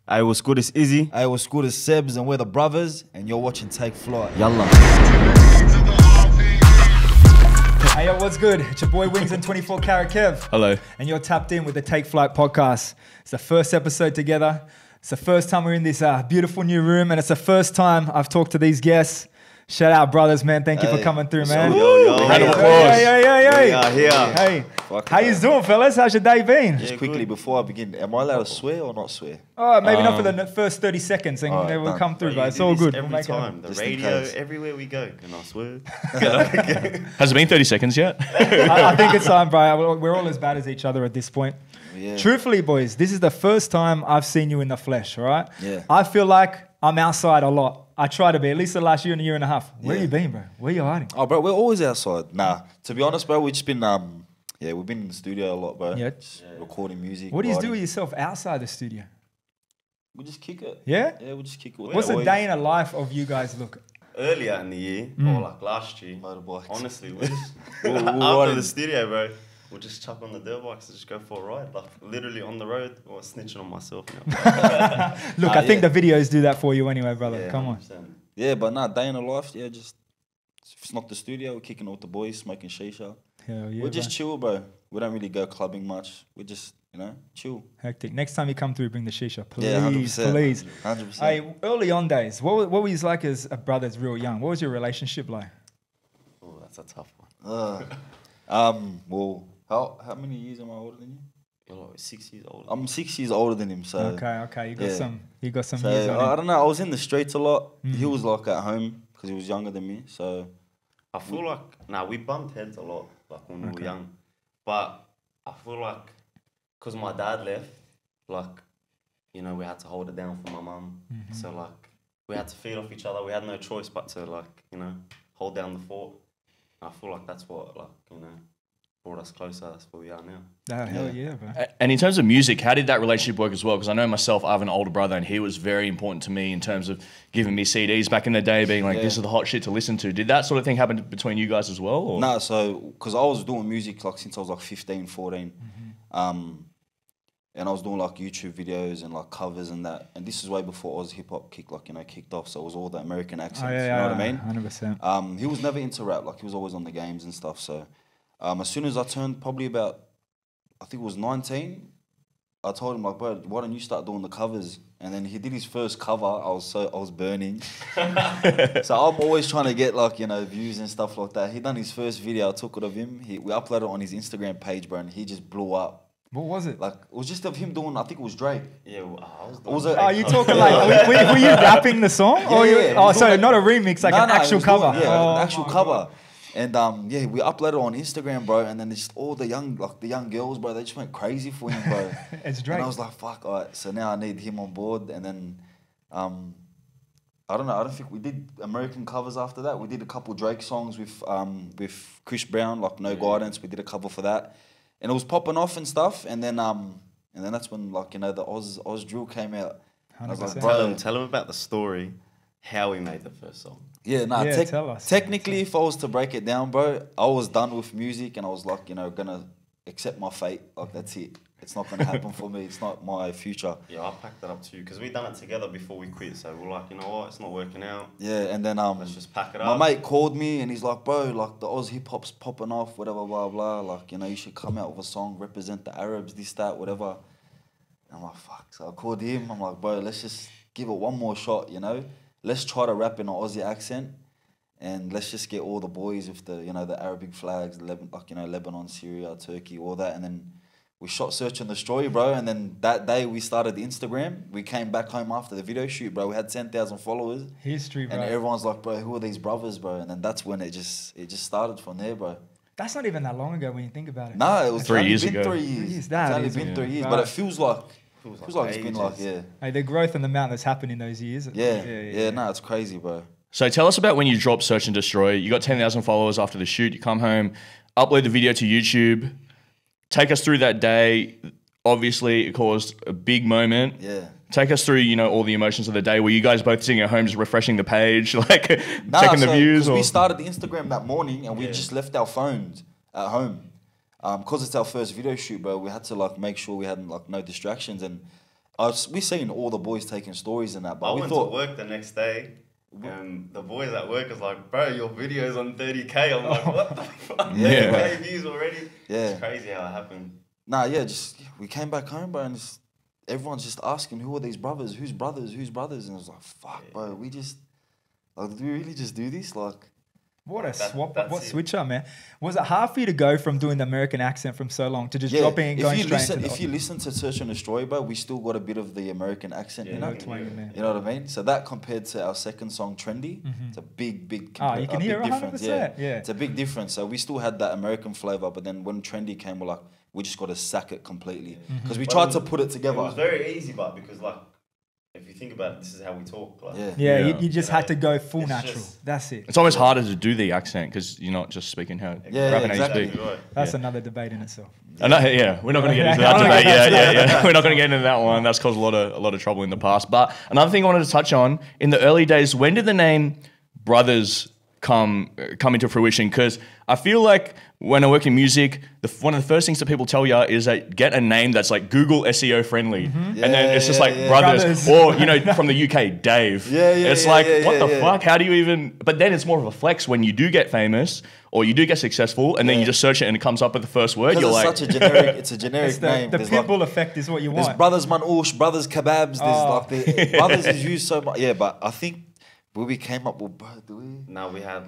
Hey, what's good? It's Izzy. Hey, what's good? It's Sebs, and we're the brothers, and you're watching Take Flight. Yalla. Hey, yo, what's good? It's your boy Wings and 24 Karat Kev. Hello. And you're tapped in with the Take Flight podcast. It's the first episode together. It's the first time we're in this beautiful new room, and it's the first time I've talked to these guests. Shout out, brothers, man. Thank you for coming through, man. Yo. Round of applause. Hey. We are here. Hey, Fuck how it, you man. doing, fellas? How's your day been? Just quickly before I begin, am I allowed to swear or not swear? Oh, maybe not for the first 30 seconds, and Alright, then we'll done. come through, Bro, but you it's do all this good. Every We'll make it time. The Just in radio, case. everywhere we go. Can I swear? Has it been 30 seconds yet? I think it's time, bro. We're all as bad as each other at this point. Yeah. Truthfully, boys, this is the first time I've seen you in the flesh, all right? Yeah. I feel like I'm outside a lot. I try to be, at least the last year and a year and a half. Where Yeah. you been, bro? Where you hiding? Oh, bro, we're always outside. Nah, to be honest, bro, we've just been, we've been in the studio a lot, bro. Yeah. Just recording music. What do you do writing. with yourself outside the studio? We just kick it. Yeah? Yeah, we just kick it. with What's the a boys. day in a life of you guys look? Earlier in the year, or like last year, Motorbikes. honestly, we just We'll after ride in. the studio, bro, we'll just chuck on the dirt bikes and just go for a ride, like literally on the road. Or snitching on myself now. Look, I think the videos do that for you anyway, brother. Yeah, Come on. 100%. Yeah, but nah, day in the life, yeah, just if it's not the studio, we're kicking it with the boys, smoking shisha. Hell yeah, We're just bro. chill, bro. We don't really go clubbing much. We just, chill. Hectic. Next time you come through, bring the shisha, please, Yeah, 100%. please. 100%. Hey, early on days, what were you like as a brothers real young? What was your relationship like? Oh, that's a tough one. Well, how many years am I older than you? You're like 6 years old. I'm 6 years older than him, so. Okay, you got yeah. some So, years on I him. don't know. I was in the streets a lot. He was like at home because he was younger than me. So I feel like, we bumped heads a lot, like when we were young. But I feel like, because my dad left, like, we had to hold it down for my mum. So, like, we had to feed off each other. We had no choice but to, like, hold down the fort. I feel like that's what, like, brought us closer. That's where we are now. Oh, hell yeah, bro. And in terms of music, how did that relationship work as well? Because I know myself, I have an older brother, and he was very important to me in terms of giving me CDs back in the day, being like, this is the hot shit to listen to. Did that sort of thing happen between you guys as well? Or? nah, so because I was doing music like since I was like 15, 14. And I was doing like YouTube videos and like covers and that. And this is way before Oz hip hop kicked off. So it was all the American accents. Oh, yeah, you know what I mean? 100%. He was never into rap. Like he was always on the games and stuff. So as soon as I turned probably about, I think it was 19, I told him like, bro, why don't you start doing the covers? And then he did his first cover. I was burning. So I'm always trying to get like, views and stuff like that. He done his first video. I took it of him. We uploaded it on his Instagram page, bro, and he just blew up. What was it? Like it was just of him doing. I think it was Drake. Yeah, I was Was doing it- Oh, you talking like, were you rapping the song? Or Yeah, oh, he was so doing not a remix, like an he actual was doing- cover. yeah, Oh, an actual my cover. God. And we uploaded it on Instagram, bro. And then just all the young girls, bro, they just went crazy for him, bro. It's Drake. And I was like, fuck, all right. So now I need him on board. And then, I don't know. I don't think we did American covers after that. We did a couple Drake songs with Chris Brown, like No Guidance. We did a cover for that, and it was popping off and stuff. And then that's when like the Oz drill came out. And I was like, 100%. bro, Tell him about the story, how we made the first song. yeah, nah. Yeah, tell us. Technically, if I was to break it down, bro, I was done with music, and I was like, gonna accept my fate. Like that's it. It's not gonna happen for me. It's not my future. Yeah, I packed that up too because we done it together before we quit. So we're like, you know what, it's not working out. Yeah, and then Let's just pack it my up. mate called me and he's like, bro, like the Oz hip hop's popping off, whatever, blah blah. Like you should come out with a song, represent the Arabs, this that, whatever. And I'm like, fuck. So I called him. I'm like, bro, let's just give it one more shot. Let's try to rap in an Aussie accent, and let's just get all the boys with the the Arabic flags, Lebanon, Syria, Turkey, all that, and then. We shot Search and Destroy, bro, and then that day we started the Instagram. We came back home after the video shoot, bro. We had 10,000 followers. History, bro. And everyone's like, bro, who are these brothers, bro? And then that's when it just started from there, bro. That's not even that long ago when you think about it. Nah, it was 3 only years been ago. 3 years. 3 years, It's that only is, been yeah. 3 years, Right. but it feels like it's been ages. like, yeah. Hey, the growth and the amount that's happened in those years. Yeah, nah, it's crazy, bro. So tell us about when you dropped Search and Destroy. You got 10,000 followers after the shoot. You come home, upload the video to YouTube. Take us through that day. Obviously, it caused a big moment. Yeah. Take us through, all the emotions of the day. Were you guys both sitting at home just refreshing the page, like Nah, checking the so, views? 'cause Or? we started the Instagram that morning and we just left our phones at home. Because it's our first video shoot, bro, we had to like make sure we had like no distractions. And we seen all the boys taking stories and that, I but we went thought to work the next day, and the boys at work is like, bro, your video's on 30K. I'm like, what the fuck? Yeah. 30K views already? Yeah. It's crazy how it happened. Nah, yeah, just we came back home, bro, and everyone's just asking, who are these brothers? Who's brothers? Who's brothers? And I was like, fuck, bro, we just did we really just do this? Like, What a swap! that's What it. switch up, man! Was it hard for you to go from doing the American accent from so long to just dropping and going straight into if you listen to Search and Destroy, bro, we still got a bit of the American accent, you know. twang in there. You know what I mean? So that compared to our second song, Trendy, it's a big You can hear big 100%, difference. yeah. It's a big difference. So we still had that American flavor, but then when Trendy came, we're like, we just got to sack it completely because we But tried it to was- put it It together. was very easy, but because like, if you think about it, this is how we talk. Like, Yeah. Yeah, Yeah. you just had to go full It's natural. just- That's it. It's almost harder to do the accent because you're not just speaking how Yeah, rapping how you exactly. speak. Right. That's another debate in itself. We're not going to get into that debate. Yeah. We're not going to get into that one. That's caused a lot of trouble in the past. But another thing I wanted to touch on in the early days, when did the name Brothers come into fruition? Because I feel like when I work in music, one of the first things that people tell you is that get a name that's like Google SEO friendly, and then it's just like Brothers, or from the UK, Dave. It's like what the fuck? How do you even? But then it's more of a flex when you do get famous or you do get successful, and then you just search it and it comes up with the first word. You're like, It's such a generic. It's a generic It's the name. the There's pitbull like, effect is what you there's want. Brothers Manouche, Brothers Kebabs. There's Oh. like the Brothers is used so much. Yeah, but I think when we came up with, bro, do we? Now we had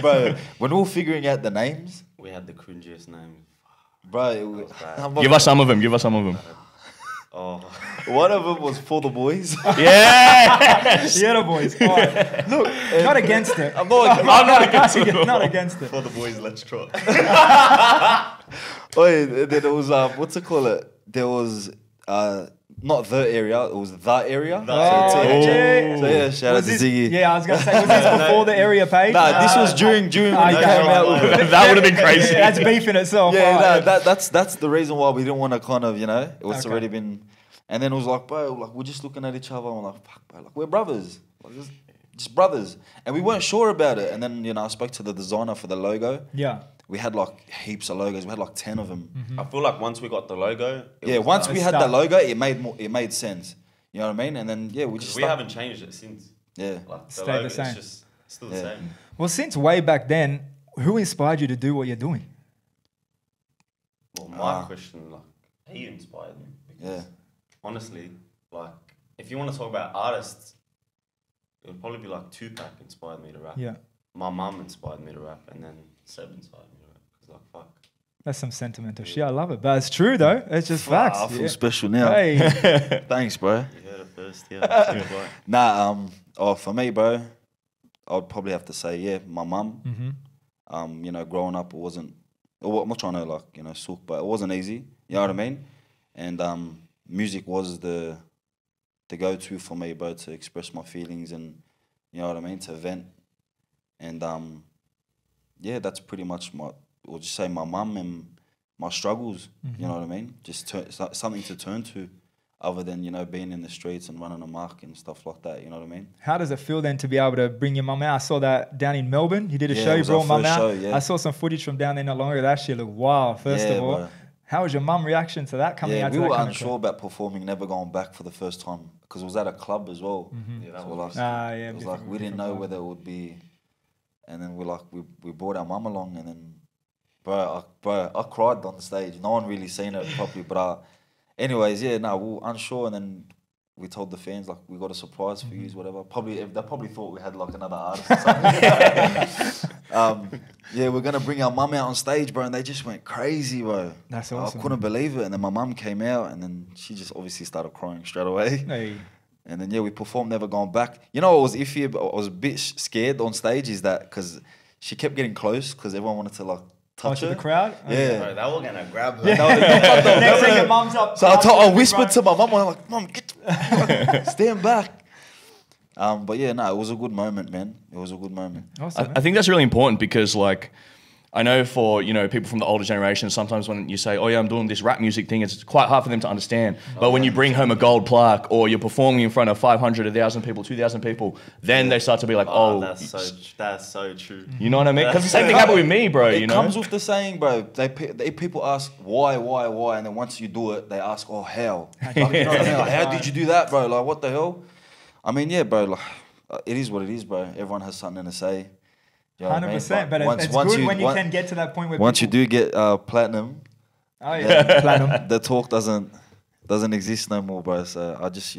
Bro, when we were figuring out the names, the cringiest name. bro, it was, bad. I'm not- give us some of them. Give us some of them. Oh, one of them was For the Boys. Yeah. Yeah, the boys. All right. Look, not against it. I'm not against it. Not against it. for the boys, let's trot. Oh, yeah, then there was what's it called? There was not the area, it was the area. Oh, so, yeah. so yeah, shout out Was to this, Ziggy. yeah, I was gonna say, was this before the area page? Nah, this was during when we Okay. came out with That would have been crazy. Yeah, that's beef in itself. Yeah, all right. nah, that's the reason why we didn't want to kind of, it was Okay. already been, and then it was like, bro, like we're just looking at each other and we're like, fuck, bro, like we're brothers, like, just brothers, and we weren't sure about it, and then I spoke to the designer for the logo. Yeah. We had like heaps of logos. We had like 10 of them. I feel like once we got the logo, it was Once done. we It's had the done. logo, it made sense. You know what I mean? And then we just we haven't changed it since. Yeah. Like the Stayed logo, the same. It's just still the Yeah. same. Well, since way back then, who inspired you to do what you're doing? Well, my question, like, he inspired me. Because Yeah. honestly, like, if you want to talk about artists, it would probably be like Tupac inspired me to rap. Yeah. My mum inspired me to rap, and then Seb inspired me to rap. Because like, fuck. That's some sentimental shit. I love it. But it's true, though. It's just facts. I feel Yeah. special now. Hey. Thanks, bro. You heard it first, yeah. Nah, for me, bro, I would probably have to say, my mum. Mm-hmm. Growing up, it wasn't. I'm not trying to sook, but it wasn't easy. You know what I mean? And music was the go-to for me, bro, to express my feelings and you know what I mean, to vent. And that's pretty much we'll just say my mum and my struggles. You know what I mean? Just something to turn to, other than being in the streets and running amok and stuff like that. You know what I mean? How does it feel then to be able to bring your mum out? I saw that down in Melbourne. You did a Yeah, show, it you was brought our mum first out. show, yeah. I saw some footage from down there not long ago. That shit looked wild, first Yeah, of all. bro. How was your mum reaction to that coming out We to that were kind unsure of about performing Never Going Back for the first time because it was at a club as well. Yeah, that So was like, yeah, it was like we didn't know whether it would be, and then we brought our mum along, and then bro, I cried on the stage. No one really seen it properly, but anyways, we were unsure, and then we told the fans like we got a surprise for you, whatever. They probably thought we had like another artist or something. We're gonna bring our mum out on stage, bro, and they just went crazy, bro. That's awesome. I couldn't believe it, and then my mum came out, and then she just obviously started crying straight away. Hey. And then we performed Never Gone Back. You know what was iffy? I was a bit scared on stage. Is that because she kept getting close because everyone wanted to like touch To her. the crowd? Yeah. Bro, they were gonna grab her. Next thing your mum's up. So I whispered to my mum. I'm like, "Mum, stand back." But it was a good moment, man. It was a good moment. Awesome, I think that's really important because, like, I know for, you know, people from the older generation, sometimes when you say, oh yeah, I'm doing this rap music thing, it's quite hard for them to understand. But when you bring home a gold plaque or you're performing in front of 500, 1,000 people, 2,000 people, then they start to be like, oh, that's so true. you know what I mean? Because the same thing happened with me, bro, It you know? comes with the saying, bro. People ask why, and then once you do it, they ask, oh, how? Like, you know what I mean? Like, how did you do that, bro? Like, what the hell? I mean, yeah, bro. Like, it is what it is, bro. Everyone has something to say. You know what I mean? 100%. But it's good when you can get to that point where once you people, do get platinum, oh yeah, platinum. the talk doesn't exist no more, bro. So I just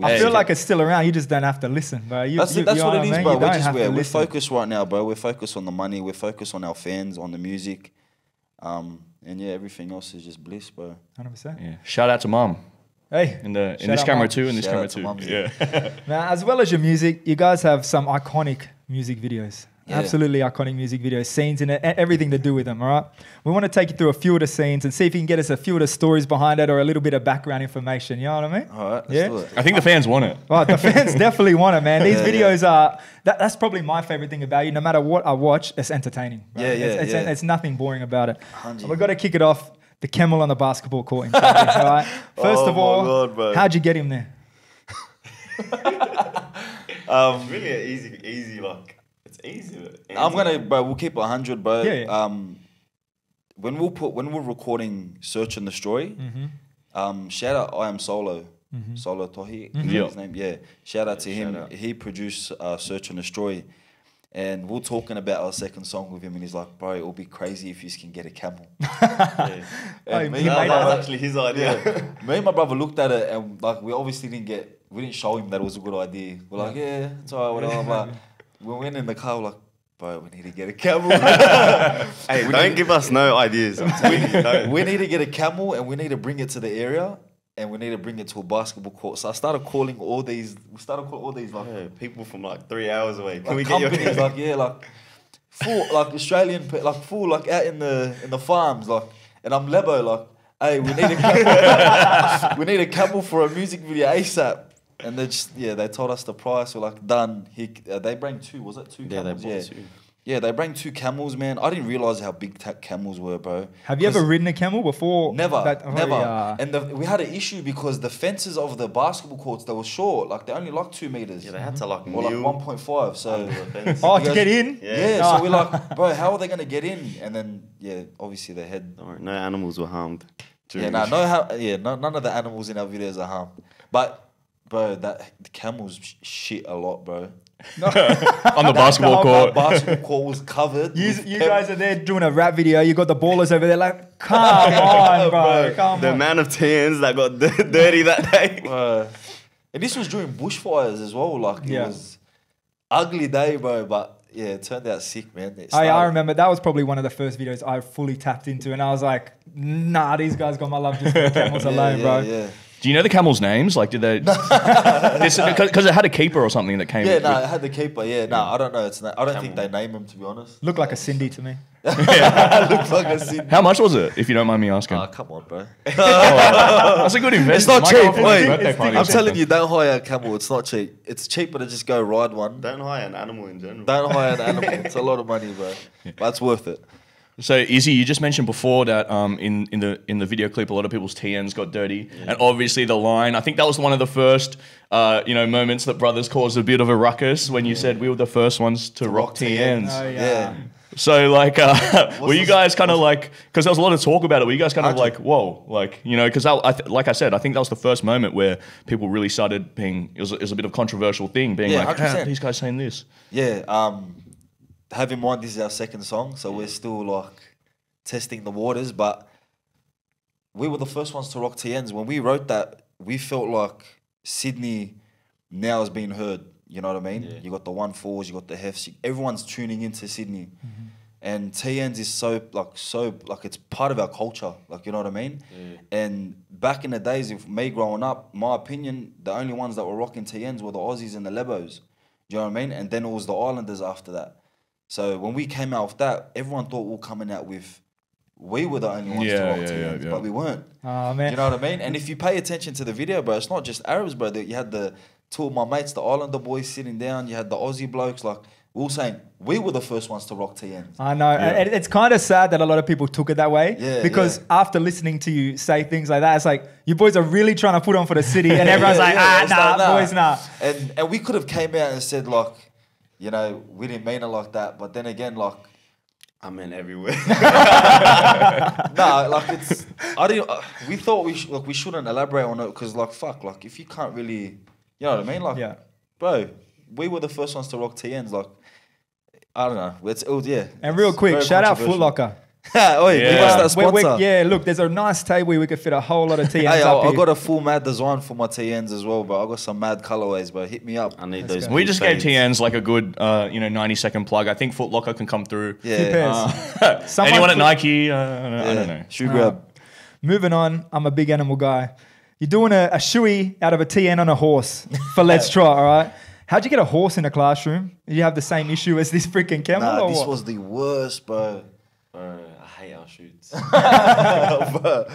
I feel like it's still around. You just don't have to listen, bro. That's you what know it is, I mean? bro. You don't have to We're listen. focused right now, bro. We're focused on the money. We're focused on our fans, on the music, and yeah, everything else is just bliss, bro. 100%. Yeah. Shout out to mom. Hey, In this out, camera Mum. too, in this Shout camera out to too. Mumsy. Yeah. now, as well as your music, you guys have some iconic music videos. Yeah. Absolutely iconic music videos, scenes in it, everything to do with them, all right? We want to take you through a few of the scenes and see if you can get us a few of the stories behind it or a little bit of background information, you know what I mean? All right, let's Yeah? do it. I think the fans want it. Oh, the fans definitely want it, man. These Yeah, videos are, that's probably my favorite thing about you. No matter what I watch, it's entertaining. Right? Yeah, yeah. It's nothing boring about it. 100. We've got to kick it off. The camel on the basketball court in Turkey, all right? First Oh of all, my God, bro. how'd you get him there? It's really an easy like. It's easy. We'll keep it 100, bro. Yeah, yeah. When we're recording Search and Destroy, shout out I Am Solo. Solo Tohi, is Yeah. his name. Yeah, shout out to him. shout out. He produced Search and Destroy, and we're talking about our second song with him, and he's like, "Bro, it will be crazy if you can get a camel." Yeah. Oh, me, he That made was that. actually his idea. me and my brother looked at it, and like we obviously we didn't show him that it was a good idea. We're like, "Yeah, it's alright, whatever." But we went in the car, we're like, "Bro, we need to get a camel." Hey, don't give us no ideas. I'm telling you, don't. We need to get a camel, and we need to bring it to the area, and we need to bring it to a basketball court. So I started calling all these. We started calling all these like, Yeah, people from like 3 hours away. Can like we get your companies, like like full like Australian, like full like out in the farms, like. And I'm Lebo, like, hey, we need a camel. We need a camel for a music video ASAP. And they told us the price. We're like, done. They bring two, was it two Yeah, they camels? bought two. Yeah, they bring two camels, man. I didn't realize how big camels were, bro. Have you ever ridden a camel before? Never, that- never. yeah. And we had an issue because the fences of the basketball courts, they were short. Like, they're only like 2 meters. Yeah, they had to like or like kneel 1.5. So, under the fence. Oh, You to guys- get in? yeah, Oh. so we're like, bro, how are they going to get in? And then, yeah, obviously they had. Don't worry, no animals were harmed. Yeah, during nah, the none of the animals in our videos are harmed. But, bro, the camels shit a lot, bro. On the basketball That court. basketball court was covered. You with guys are there doing a rap video. You got the ballers over there like, come on, bro. Come The on. amount of TNs that got dirty that day. Bro. And this was during bushfires as well. Like, Yeah. it was ugly day, bro. But, yeah, it turned out sick, man. It I started- remember that was probably one of the first videos I fully tapped into, and I was like, nah, these guys got my love just for the camels alone, bro. Yeah. Do you know the camels' names? Like, did they? Because it had a keeper or something that came. Yeah, with- no, I had the keeper. Yeah, no, I don't know. I don't think they name him, to be honest. Looked like a Cindy to me. Looks like a Sydney. How much was it, if you don't mind me asking? Oh, come on, bro. That's a good investment. It's not Might cheap. go for a Wait, birthday party or I'm telling something. you, don't hire a camel. It's not cheap. It's cheaper to just go ride one. Don't hire an animal in general. Don't hire an animal. It's a lot of money, bro. But it's worth it. So Izzy, you just mentioned before that in the video clip, a lot of people's TNs got dirty, and obviously the line. I think that was one of the first moments that Brothers caused a bit of a ruckus when you said we were the first ones to rock TNs. Oh, Yeah. So like, were you guys kind of like, because there was a lot of talk about it, were you guys kind of like, whoa, like, you know, because like I said, I think that was the first moment where people really started being, it was a bit of a controversial thing, being Yeah, like, 100%. how are these guys saying this? Yeah. Have in mind, this is our second song, so we're still like testing the waters. But we were the first ones to rock TNs. When we wrote that, we felt like Sydney now is being heard. You know what I mean? Yeah. You got the 1-4s, you got the hefts. Everyone's tuning into Sydney, and TNs is so it's part of our culture. Like, you know what I mean? Yeah. And back in the days of me growing up, my opinion, the only ones that were rocking TNs were the Aussies and the Lebos. Do you know what I mean? And then it was the Islanders after that. So when we came out with that, everyone thought we were coming out with, we were the only ones to rock TNs, but we weren't. Oh, Do man. you know what I mean? And if you pay attention to the video, bro, it's not just Arabs, bro. You had the two of my mates, the Islander boys sitting down. You had the Aussie blokes. Like, we were saying, we were the first ones to rock TNs. I know. And it's kind of sad that a lot of people took it that way. Yeah, because yeah. after listening to you say things like that, it's like, you boys are really trying to put on for the city. And everyone's like, it's like, boys, nah. And we could have came out and said, like, you know, we didn't mean it like that. But then again, like, I meant everywhere. nah, like it's. I didn't. We thought we shouldn't elaborate on it because like fuck, like if you can't really, you know what I mean, like, Yeah. bro, we were the first ones to rock TNs. Like, I don't know. It was yeah. And real it's quick, very shout out Foot controversial. Locker. Oi, give us that sponsor. Yeah, look, there's a nice table where we could fit a whole lot of TNs Hey, up I here. got a full mad design for my TNs as well, but I got some mad colorways, bro. Hit me up. I need Let's those. go. We blue just gave fades. TNs like a good, 90-second plug. I think Foot Locker can come through. Two Yeah. pairs. Someone Anyone at put- Nike? I don't know. Shoe grab. Moving on, I'm a big animal guy. You're doing a shoey out of a TN on a horse for Let's Try, all right? How'd you get a horse in a classroom? Did you have the same issue as this freaking camel Nah, or this what? was the worst, bro. Bro, I hate our shoots. But,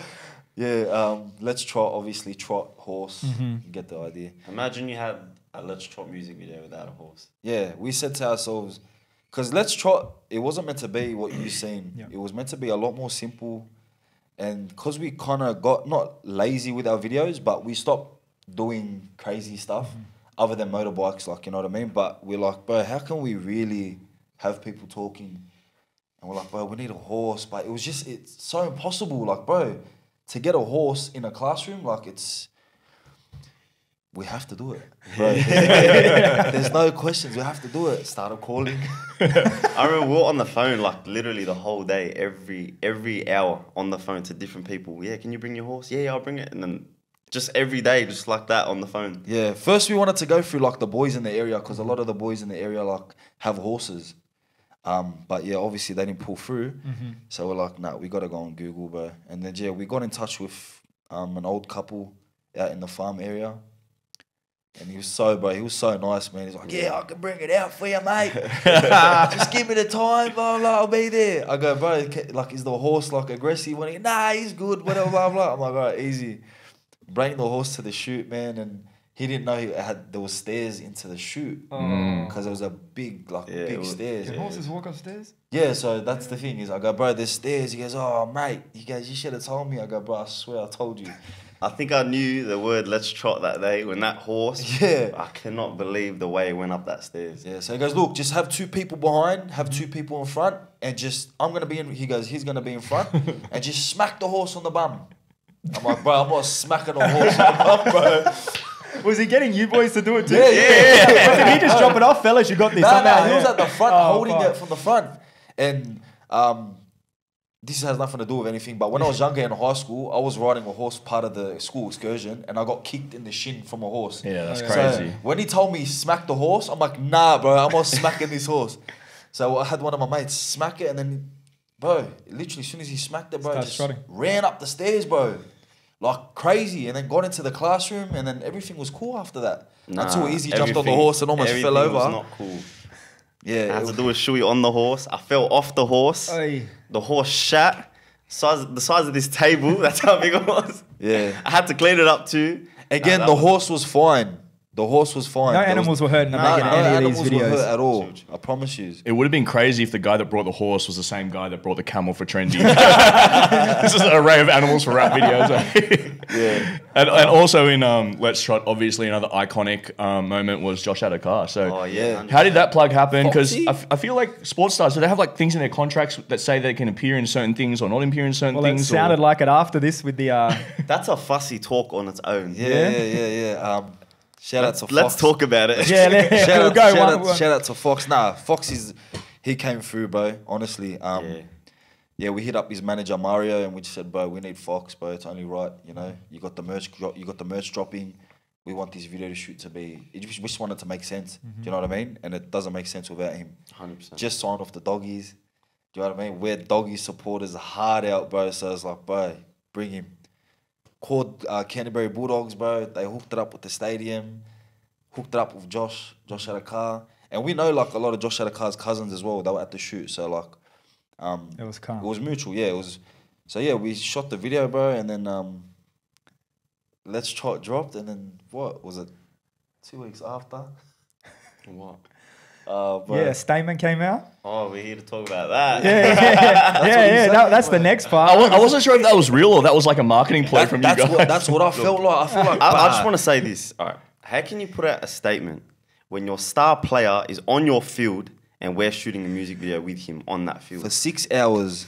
yeah, Let's Trot, obviously trot horse. Mm-hmm. You get the idea. Imagine you had a Let's Trot music video without a horse. Yeah, we said to ourselves, because Let's Trot, it wasn't meant to be what you've seen. Yeah. It was meant to be a lot more simple. And because we kind of got, not lazy with our videos, but we stopped doing crazy stuff other than motorbikes, like, you know what I mean? But we're like, bro, how can we really have people talking? And we're like, bro, we need a horse. But it was just, it's so impossible. Like, bro, to get a horse in a classroom, like, we have to do it. Bro. There's no questions. We have to do it. Started calling. I remember we were on the phone like literally the whole day, every hour on the phone to different people. Yeah, can you bring your horse? Yeah, I'll bring it. And then just every day, just like that on the phone. Yeah, first we wanted to go through like the boys in the area because a lot of the boys in the area like have horses. But yeah, obviously they didn't pull through. So we're like, nah, we got to go on Google, bro. And then yeah, we got in touch with an old couple out in the farm area. And he was so nice, man. He's like, yeah, I can bring it out for you, mate. Just give me the time, blah, blah, I'll be there. I go, bro, like, is the horse like aggressive? When he, nah, he's good, whatever, blah, blah. I'm like, all right, easy. Bring the horse to the chute, man, and he didn't know there was stairs into the chute because there was a big stairs. Can horses walk upstairs? Yeah, so that's the thing is, I go, bro, there's stairs. He goes, oh, mate. He goes, you should have told me. I go, bro, I swear I told you. I think I knew the word Let's Trot that day when that horse. Yeah. I cannot believe the way it went up that stairs. Yeah, so he goes, look, just have two people behind, have two people in front, and just, I'm going to be in, he's going to be in front, and just smack the horse on the bum. I'm like, bro, I'm not smacking the horse on the bum, bro. Was he getting you boys to do it too? Yeah. But did he just drop it off, fellas? You got this. Nah, he was at the front holding fuck. it from the front. And this has nothing to do with anything, but when I was younger in high school, I was riding a horse part of the school excursion, and I got kicked in the shin from a horse. Yeah, that's Oh, So crazy. when he told me smack the horse, I'm like, nah, bro, I'm not smacking this horse. So I had one of my mates smack it, and then, bro, literally as soon as he smacked it, bro, Starts just trotting. ran up the stairs, bro, like crazy, and then got into the classroom, and then everything was cool after that. Until Easy jumped on the horse and almost fell everything over. was not cool. I Yeah, had to do a shoey on the horse. I fell off the horse. Oi. The horse shat. The size of this table. That's how big it was. yeah. I had to clean it up too. Again, Nah, the that horse was fine. The horse was fine. No There was- animals were hurt in No, making no any of animals these were videos. hurt at all. I promise you. It would have been crazy if the guy that brought the horse was the same guy that brought the camel for trendy. This is an array of animals for rap videos. Eh? Yeah. And also in Let's Trot, obviously another iconic moment was Josh Adokar. So Oh yeah. how did that plug happen? Because Foxy. I feel like sports stars, do they have like things in their contracts that say they can appear in certain things or not appear in certain Well, it things? sounded like it after this with the. That's a fussy talk on its own. Yeah. Shout out to Fox. Let's talk about it. Yeah, we'll go one. Shout out to Fox. Nah, Fox he came through, bro. Honestly. Yeah, we hit up his manager Mario, and we just said, bro, we need Fox, bro. It's only right, you know. You got the merch dropping. We want this video to shoot to be. We just want it to make sense. Do you know what I mean? And it doesn't make sense without him. 100%. Just signed off the doggies. Do you know what I mean? We're doggy supporters hard out, bro. So it's like, bro, bring him. Called Canterbury Bulldogs, bro. They hooked it up with the stadium. Hooked it up with Josh Adokar. And we know like a lot of Josh Adokar's cousins as well. They were at the shoot. So like, It was calm. it was mutual. Yeah, it was. So yeah, we shot the video, bro. And then Let's Trot dropped. And then what was it? 2 weeks after. What? But Yeah, Statement came out. Oh, we're here to talk about that. That's the next part. I wasn't sure if that was real or that was like a marketing play from you that's guys. that's what I felt like. I feel like I just want to say this. All right. How can you put out a statement when your star player is on your field and we're shooting a music video with him on that field? for 6 hours,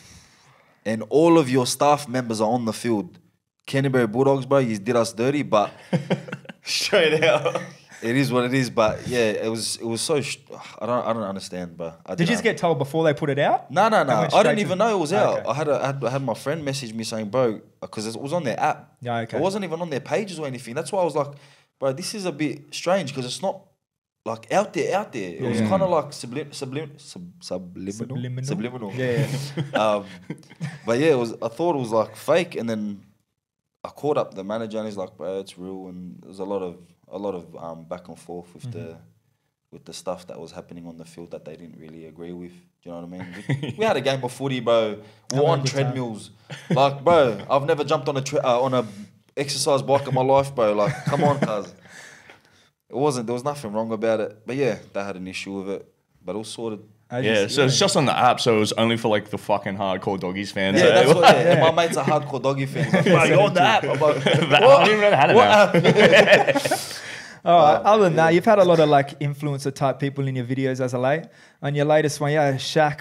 and all of your staff members are on the field. Canterbury Bulldogs, bro, you did us dirty, but Straight out. it is what it is. But yeah, it was so. I don't understand, bro. Did you just get told before they put it out? No. went I straight didn't to- even know it was out. Okay. I had my friend message me saying, bro, because it was on their app. Yeah, okay. It wasn't even on their pages or anything. That's why I was like, bro, this is a bit strange because it's not like out there. It was Yeah. kind of like subliminal. Yeah. But yeah, I thought it was like fake, and then I called up the manager and he's like, bro, it's real, and there was a lot of back and forth with the stuff that was happening on the field that they didn't really agree with. Do you know what I mean? We had a game of footy, bro. We were Having a on good time. treadmills. Like, bro, I've never jumped on a exercise bike in my life, bro. Like, come on, cuz. There was nothing wrong about it. But yeah, they had an issue with it. But it was sorted. Yeah, so it's just on the app, so it was only for like the fucking hardcore Doggies fans. Yeah, that's what, Yeah. and my mates are hardcore doggy fans. Like, bro, you're on the app. I'm like, I don't even know how to know. All right. Other than that, you've had a lot of like influencer type people in your videos as of late. On your latest one, yeah, Shaq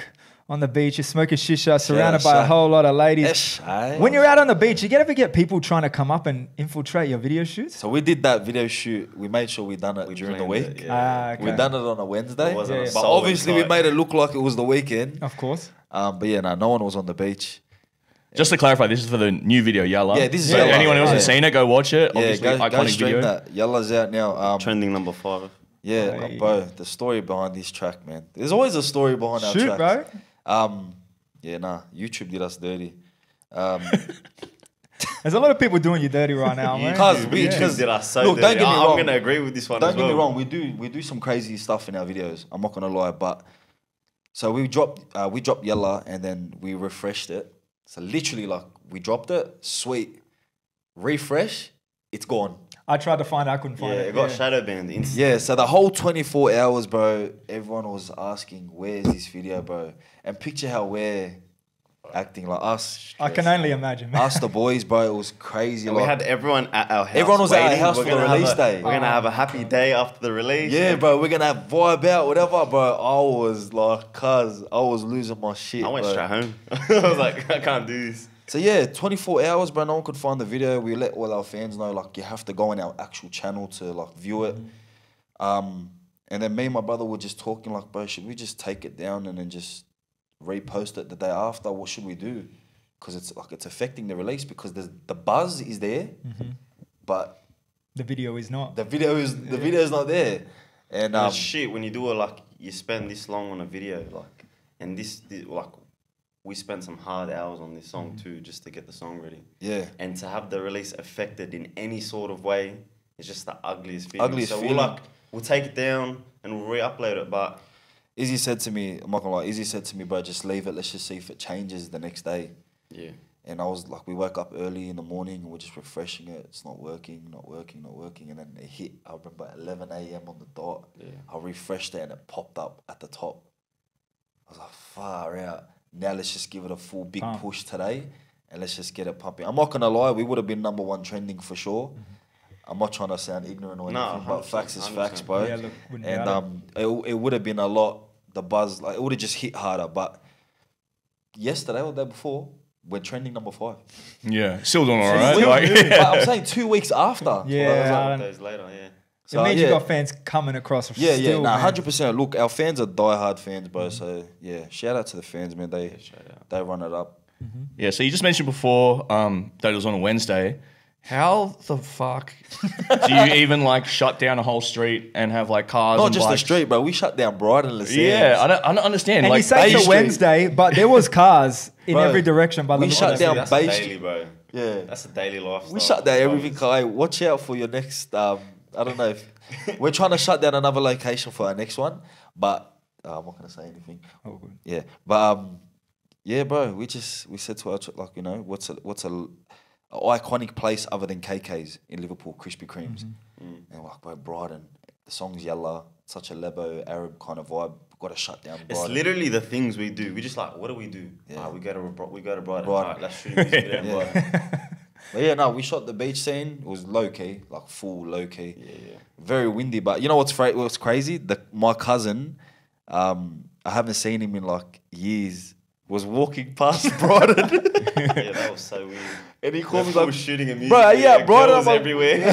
on the beach, you're smoking shisha, surrounded by a Shaq. whole lot of ladies. Ish, aye. When you're out on the beach, you ever get people trying to come up and infiltrate your video shoots? So we did that video shoot. We made sure we done it during the planned week. it, yeah. Ah, okay. We done it on a Wednesday. It wasn't Yeah, a yeah. But solo obviously we night. made it look like it was the weekend. Of course. But yeah, no one was on the beach. Just to clarify, this is for the new video, Yalla. Yeah, this is So Yalla. anyone who hasn't Yeah. seen it, go watch it. Yeah, Obviously, go iconic stream video. that. Yalla's out now. Trending number 5. Yeah, Hey. bro, the story behind this track, man. There's always a story behind our Shoot, tracks. bro. Yeah, nah, YouTube did us dirty. There's a lot of people doing you dirty right now, man. Cause We Yeah. did us so Look, don't dirty. get me I'm wrong. going to agree with this one Don't as get well. me wrong, we do some crazy stuff in our videos. I'm not gonna lie, but so we dropped Yella and then we refreshed it. So literally, like, we dropped it, sweet, refresh, it's gone. I tried to find it, I couldn't Yeah, find it. it got shadow banned instantly. Yeah, so the whole 24 hours, bro, everyone was asking, where's this video, bro? And picture how we're acting, like us. I can only imagine, man. Us, the boys, bro, it was crazy. And we like- had everyone at our house. Everyone was at our waiting. house We're for the gonna have release a- day. We're going to have a happy day after the release. Yeah, bro, we're gonna have vibe out, whatever, bro. I was like, I was losing my shit. I went bro. straight home. I was like, I can't do this. So yeah, 24 hours, bro. No one could find the video. We let all our fans know, like, you have to go on our actual channel to like view it. And then me and my brother were just talking, like, bro, should we just take it down and then just repost it the day after? What should we do? Because it's affecting the release because the buzz is there, but The video is not. the video is not there. And And shit, when you do it, like, you spend this long on a video, like, and this like, we spent some hard hours on this song too, just to get the song ready. yeah. And to have the release affected in any sort of way is just the ugliest feeling. Ugliest so feeling. we'll take it down and we'll re-upload it, but Izzy said to me, I'm not gonna lie, Izzy said to me, bro, just leave it. Let's just see if it changes the next day. yeah. And I was like, we woke up early in the morning and we're just refreshing it. It's not working. And then it hit, I remember 11 a.m. on the dot. Yeah. I refreshed it and it popped up at the top. I was like, far out. Now let's just give it a full big Pump. push today and let's just get it pumping. I'm not going to lie, we would have been number 1 trending for sure. I'm not trying to sound ignorant or No, anything, but 100%, facts is facts, bro. Yeah, look, wouldn't And doubt it would have been a lot, the buzz, like it would have just hit harder. But yesterday or the day before, we're trending number 5. Yeah, still doing all right. But Like, I'm saying 2 weeks after. Yeah. Days later, yeah. So, it means yeah. you got fans coming across. Yeah, still, nah, man. 100%. Look, our fans are diehard fans, bro. So yeah, shout out to the fans, man. Shout out. They run it up. yeah, so you just mentioned before that it was on a Wednesday. How the fuck do you even like shut down a whole street and have like cars Not and just the bikes? street, bro. We shut down Brighton, Lasands. Yeah, I don't understand. And like, you say Bay it's a Street. Wednesday, but there was cars in Bro, every direction by the we look shut of it. down That's Bay a Street. daily, bro. Yeah. That's a daily lifestyle. We shut down everything. Kai, watch out for your next. I don't know if we're trying to shut down another location for our next one, but I'm not gonna say anything. Oh, good. Yeah, but yeah, bro. We said to our like, you know, what's a iconic place other than KK's in Liverpool, Krispy Kremes, and like, bro, Brighton. the song's Yalla, such a Lebo Arab kind of vibe. Got to shut down. It's Brighton. literally the things we do. We just like, what do we do? Yeah. We go to Brighton. Brighton. Alright, let's shoot a music video in Yeah. Brighton. But yeah, no, we shot the beach scene. It was low key, like full low key. Yeah. Very windy, but you know what's crazy? My cousin, I haven't seen him in like years. Was walking past Brighton, Yeah, that was so weird. and he called me Full like, shooting a music Bro, video, yeah, Brighton, girls I'm like- everywhere.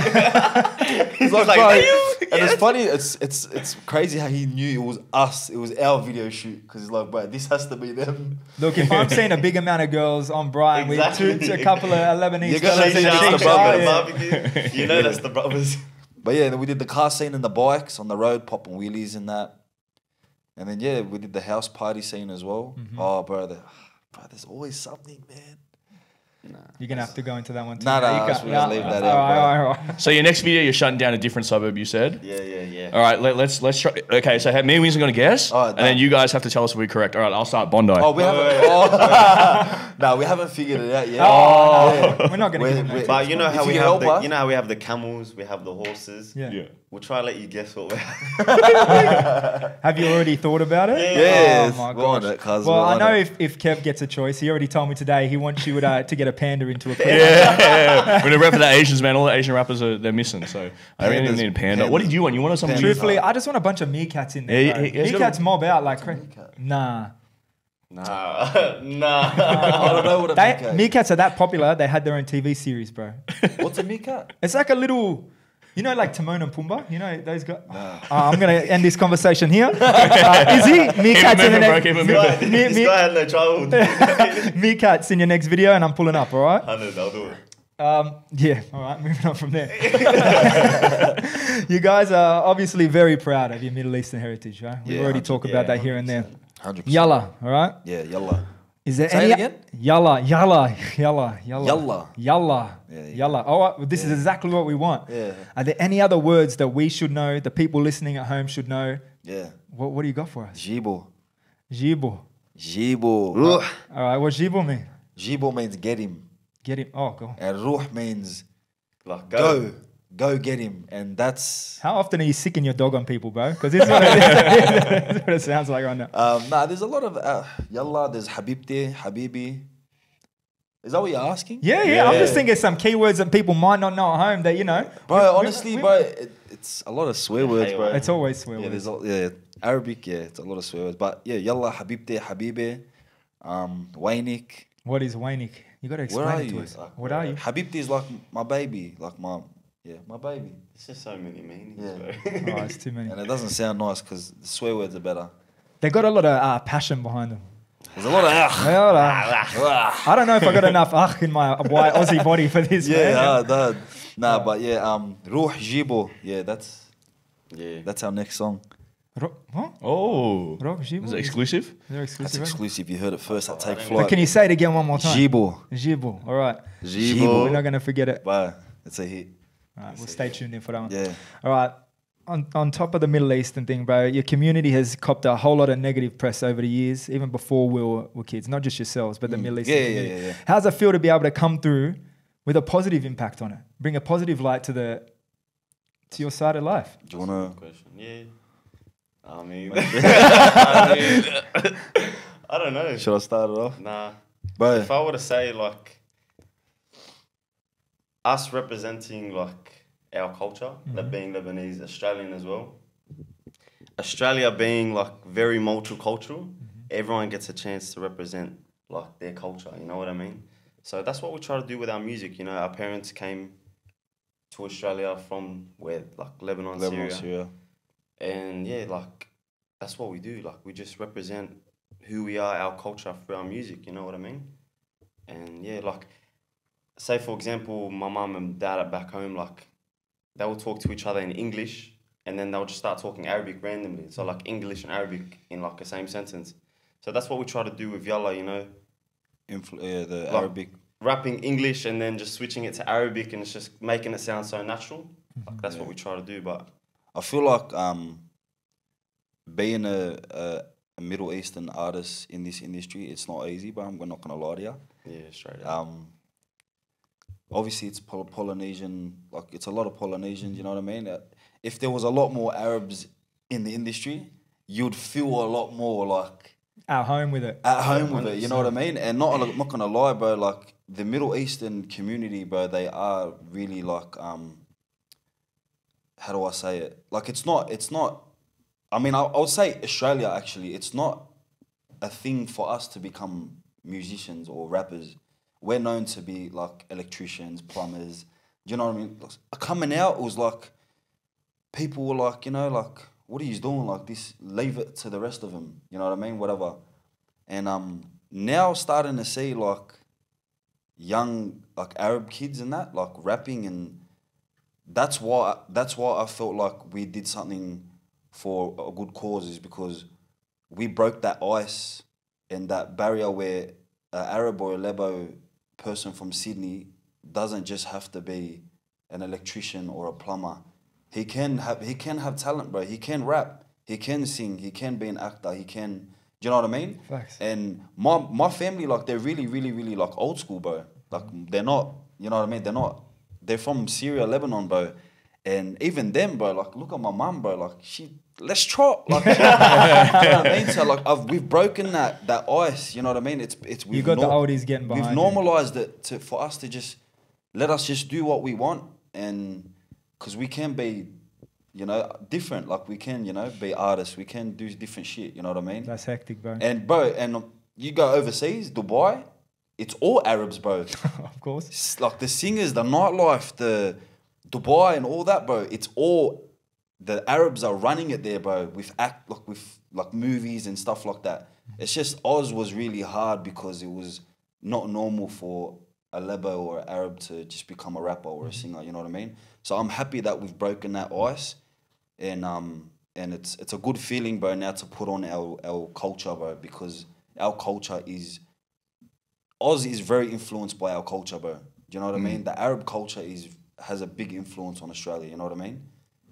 he's like, like, bro, "Are you?" and it's funny. It's crazy how he knew it was us. It was our video shoot because he's like, bro, this has to be them. Look, if I'm seeing a big amount of girls on Brian Exactly. with a couple of Lebanese You're gonna fellas see in that's the the shisha, brothers. yeah. Barbecue. You know that's the brothers. But yeah, then we did the car scene and the bikes on the road, popping wheelies and that. And then yeah, we did the house party scene as well. Mm-hmm. Oh, bro, there's always something, man. You're gonna have to go into that one too. Nah, You nah, can't- we're gonna leave that all out, right, bro. all right, all right. So your next video, you're shutting down a different suburb. You said. Yeah. All right, let's try. Okay, so me and Winston gonna guess, All right, and then done. you guys have to tell us if we're correct. All right, I'll start Bondi. Oh, we haven't. No, we haven't figured it out yet. Oh, we're not gonna Wait, give them wait. that. But you know If how you we can have help the, us. you know how we have the camels, we have the horses. Yeah. We'll try to let you guess what we have. Have you already thought about it? Yes, Oh my we're on gosh. it, cuz. Well, we're I on know it. if Kev gets a choice, he already told me today he wants you to get a panda into a clip. Yeah, we're gonna rep for the Asians, man. All the Asian rappers they're missing. So I really Pandas, need a panda. What did you want? You wanted something? Truthfully, I just want a bunch of meerkats in there. Yeah, bro. yeah, yeah, it's got Meerkats a- mob out like crazy. meerkat? Nah. Nah. I don't know what a meerkat. Meerkats are that popular, they had their own TV series, bro. What's a meerkat? It's like a little, you know, like Timon and Pumbaa? You know, those guys? I'm going to end this conversation here. Izzy, meerkats in the moving, bro, next... keep it moving. This guy had no childhood. Meerkats in your next video, and I'm pulling up, all right? 100, I'll do it. Yeah, all right, moving on from there. You guys are obviously very proud of your Middle Eastern heritage, right? We've Yeah, already 100, talked about that here and there. 100%. Yalla, all right? Yeah, yalla. Is there Say any it again? Yalla. Yalla. Yalla. Yeah, yeah. Yalla. Oh, this is exactly what we want. Yeah. Are there any other words that we should know, the people listening at home should know? Yeah. What do you got for us? Jibo. Jibo. Jibo. All right, what Jibo mean? Jibo means get him. Get him. Oh, go. And ruh means Like, go. Go get him. And that's... How often are you sicking your dog on people, bro? Because this, this is what it sounds like right now. Nah, there's a lot of... yalla, there's habibti, habibi. Is that what you're asking? Yeah. I'm just thinking some keywords that people might not know at home that, you know. Bro, honestly, bro, it's a lot of swear words, bro. It's always swear Yeah, words. there's Arabic, it's a lot of swear words. But yeah, yalla, habibti, habibi, wainik. What is Wainik? You got to Where are explain it to you? us. What are you? Habibti is like my baby, like my baby. It's just so many meanings, Yeah. bro. Oh, it's too many. And it doesn't sound nice because the swear words are better. They got a lot of passion behind them. There's a lot of I don't know if I got enough in my white Aussie body for this, man. Nah, but yeah, ruh jibo. Yeah, Yeah. that's our next song. What? Oh, Rock Jibo? is it exclusive? They're That's exclusive. right? exclusive. You heard it first. I take But flight. can you say it again one more time? Jibo. Jibo. All right. Jibo. We're not going to forget it. But it's a hit. All right, we'll stay tuned in for that one. Yeah. All right. On top of the Middle Eastern thing, bro, your community has copped a whole lot of negative press over the years, even before we were kids. Not just yourselves, but the Middle Eastern community. Yeah. How's it feel to be able to come through with a positive impact on it? Bring a positive light to your side of life? Do you wanna? Question. Yeah. I mean, I don't know. Should I start it off? Nah. Bro, If I were to say like us representing like our culture, like being Lebanese, Australian as well. Australia being like very multicultural, everyone gets a chance to represent like their culture. You know what I mean? So that's what we try to do with our music. You know, our parents came to Australia from where, like Lebanon, Syria. And yeah, like that's what we do. Like we just represent who we are, our culture through our music. You know what I mean? And yeah, like say for example, my mum and dad are back home. Like they will talk to each other in English, and then they'll just start talking Arabic randomly. So like English and Arabic in like the same sentence. So that's what we try to do with Yalla. You know, The Like, Arabic. rapping English and then just switching it to Arabic, and it's just making it sound so natural. Like that's what we try to do. But I feel like being a Middle Eastern artist in this industry, it's not easy, but I'm not gonna lie to you. yeah, straight up. Obviously it's Polynesian, like it's a lot of Polynesians, you know what I mean? if there was a lot more Arabs in the industry, you'd feel a lot more like At home with it. at home with it. You know what I mean? And I'm not gonna lie, bro. Like the Middle Eastern community, bro, they are really like how do I say it? Like it's not. I mean, I would say Australia actually. It's not a thing for us to become musicians or rappers. We're known to be like electricians, plumbers. Do you know what I mean? Coming out, it was like people were like, you know, like, what are you doing? Like this, leave it to the rest of them. You know what I mean? Whatever. And now starting to see like young like Arab kids and that like rapping, and that's why I felt like we did something for a good cause, is because we broke that ice and that barrier where an Arab or a Lebo person from Sydney doesn't just have to be an electrician or a plumber. He can have talent, bro. He can rap. He can sing. He can be an actor. He can. Do you know what I mean? Facts. And my family, like, they're really, really, really like old school, bro. Like they're not. You know what I mean? They're from Syria, Lebanon, bro. And even them, bro. Like, look at my mum, bro. Like let's trot. Like, you know what I mean? So like we've broken that ice. You know what I mean? You got the oldies getting behind We've normalized it for us to just let us just do what we want, and because we can be, you know, different. Like we can, you know, be artists. We can do different shit. You know what I mean? That's hectic, bro. And you go overseas, Dubai, it's all Arabs, bro. Of course. It's like the singers, the nightlife, the Dubai and all that, bro. It's all the Arabs are running it there, bro. With movies and stuff like that. It's just Oz was really hard because it was not normal for a Lebo or an Arab to just become a rapper or a singer. You know what I mean? So I'm happy that we've broken that ice, and it's a good feeling, bro. Now to put on our culture, bro, because our culture is Oz is very influenced by our culture, bro. Do you know what I mean? The Arab culture has a big influence on Australia. You know what I mean?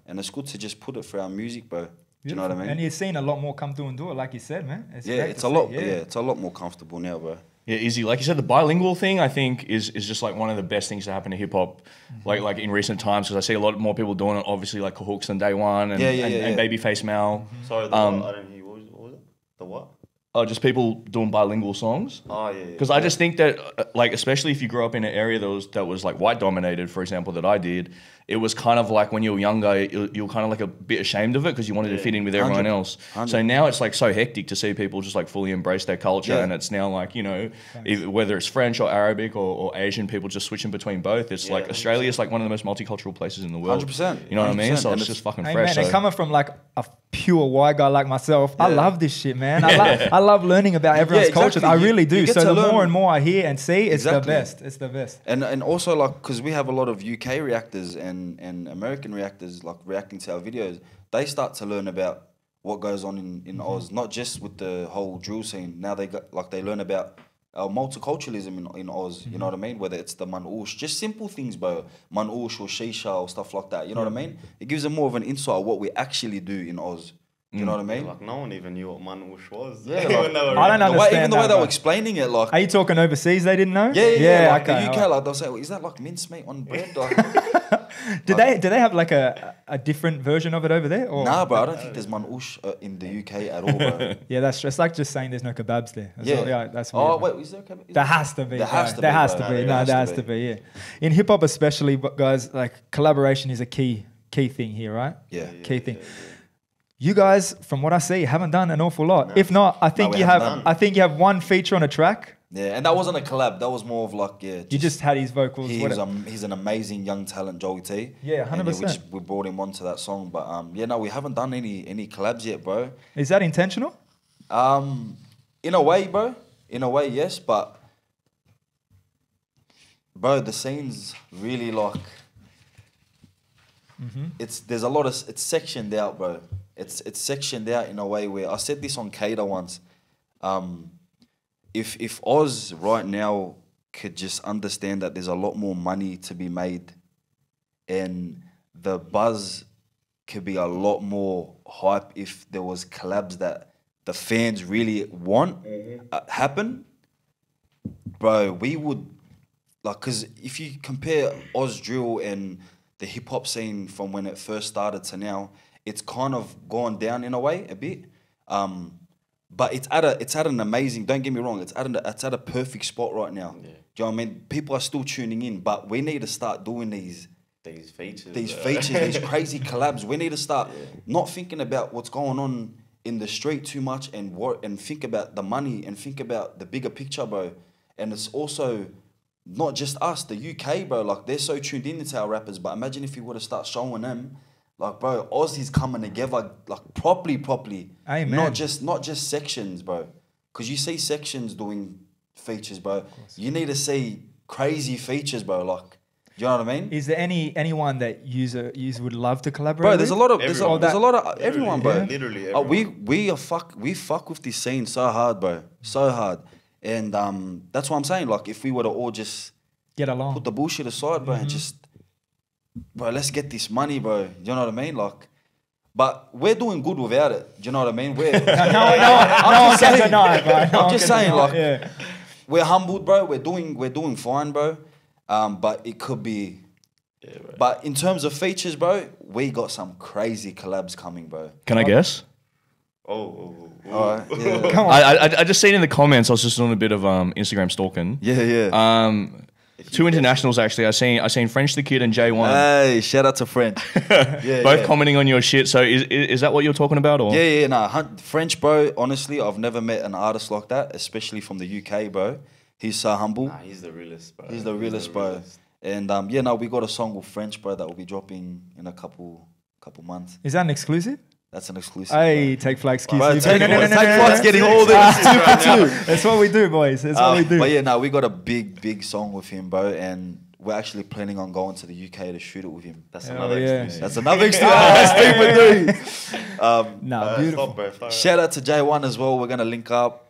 And it's good to just put it for our music, bro. Do you know what I mean? And you're seeing a lot more come through and do it, like you said, man. It's it's a lot. Yeah, it's a lot more comfortable now, bro. Yeah, easy. Like you said, the bilingual thing I think is just like one of the best things to happen to hip hop, like in recent times, because I see a lot more people doing it. Obviously, like Cahooks and Day One and Babyface Mal. Sorry, I didn't hear. What was it? The what? Oh, just people doing bilingual songs. Oh yeah. Because I just think that, like, especially if you grew up in an area that was like white dominated, for example, that I did, it was kind of like when you were younger, you were kind of like a bit ashamed of it because you wanted to fit in with everyone else. 100. So now it's like so hectic to see people just like fully embrace their culture, and it's now like, you know, whether it's French or Arabic or Asian, people just switching between both. It's like Australia is like one of the most multicultural places in the world. 100%. You know what I mean? 100%. So And it's just fucking Hey, fresh. man, and coming from like a pure white guy like myself, I love this shit, man. I love learning about everyone's cultures. I really do. You get So to the learn. more and more I hear and see, it's Exactly. the best. It's the best. And also, like, because we have a lot of UK reactors and American reactors, like, reacting to our videos, they start to learn about what goes on in Oz, not just with the whole drill scene. Now they learn about our multiculturalism in Oz, you know what I mean? Whether it's the manoush, just simple things, bro. Manoush or shisha or stuff like that, you know what I mean? It gives them more of an insight of what we actually do in Oz. Do you know what I mean? Like no one even knew what manoush was. Yeah, When they were I don't rapping. understand Even the way that, they were bro. explaining it, like, Are you talking overseas? They didn't know. yeah, like okay, the UK, alright. like they'll say, well, is that like mincemeat on bread? Like, Do they have like a different version of it over there? Or? nah, bro, I don't think there's manoush in the UK at all, bro. Yeah, that's it's like just saying there's no kebabs there. That's all- Yeah. that's weird. Oh, man. wait, is there a There has to be. There has to There be, has bro. to be. There No, has there to has to be. be. Yeah. In hip hop, especially, but guys, like collaboration is a key thing here, right? Yeah. Key thing. You guys, from what I see, haven't done an awful lot. If not, I think we you haven't have. done. I think you have one feature on a track. Yeah, and that wasn't a collab. That was more of like, You just had his vocals. he's an amazing young talent, Joey T. Yeah, And 100%. we brought him onto that song, but no, we haven't done any collabs yet, bro. Is that intentional? In a way, bro. In a way, yes, but bro, the scene's really like there's a lot of it's sectioned out, bro. It's sectioned out in a way where I said this on Kader once. If Oz right now could just understand that there's a lot more money to be made, and the buzz could be a lot more hype if there was collabs that the fans really want happen, bro, we would, like, because if you compare Oz Drill and the hip hop scene from when it first started to now, it's kind of gone down in a way a bit. But it's at an amazing. Don't get me wrong. It's at a perfect spot right now. Yeah. Do you know what I mean? People are still tuning in, but we need to start doing these features. These crazy collabs. We need to start not thinking about what's going on in the street too much and think about the money and think about the bigger picture, bro. And it's also not just us, the UK, bro. Like, they're so tuned into our rappers, but imagine if we were to start showing them, like, bro, Aussie's coming together, like, properly. Amen. Not just sections, bro. Because you see sections doing features, bro. You need to see crazy features, bro. Like, do you know what I mean? Is there anyone that you would love to collaborate Bro, with? there's a lot of Literally, everyone, bro. Literally everyone. We fuck with this scene so hard, bro. So hard. And that's what I'm saying. Like, if we were to all just Get along. put the bullshit aside, bro, and just, bro, let's get this money, bro. Do you know what I mean? Like, but we're doing good without it. Do you know what I mean? We're I'm just saying, like, we're humbled, bro. We're doing fine, bro. But it could be. Yeah, bro. But in terms of features, bro, we got some crazy collabs coming, bro. Can I guess? Oh. All right, yeah. Come on. I just seen in the comments. I was just doing a bit of Instagram stalking. Yeah. Two internationals actually. I seen French the Kid and J1. Hey, shout out to French. Both commenting on your shit. So is that what you're talking about? Or Nah. French, bro, honestly, I've never met an artist like that, especially from the UK, bro. He's so humble. Nah, he's the realest, bro. He's the realest, bro. And we got a song with French, bro, that will be dropping in a couple months. Is that an exclusive? That's an exclusive. Hey, Take Flight exclusive. Bro, Take No. Flight's getting all this 2 for 2. That's what we do, boys. That's what we do. But we got a big song with him, bro, and we're actually planning on going to the UK to shoot it with him. That's Hell another yeah. exclusive. That's another exclusive. Nah, beautiful. Stop, bro. Fire Shout out to J1 as well. We're gonna link up.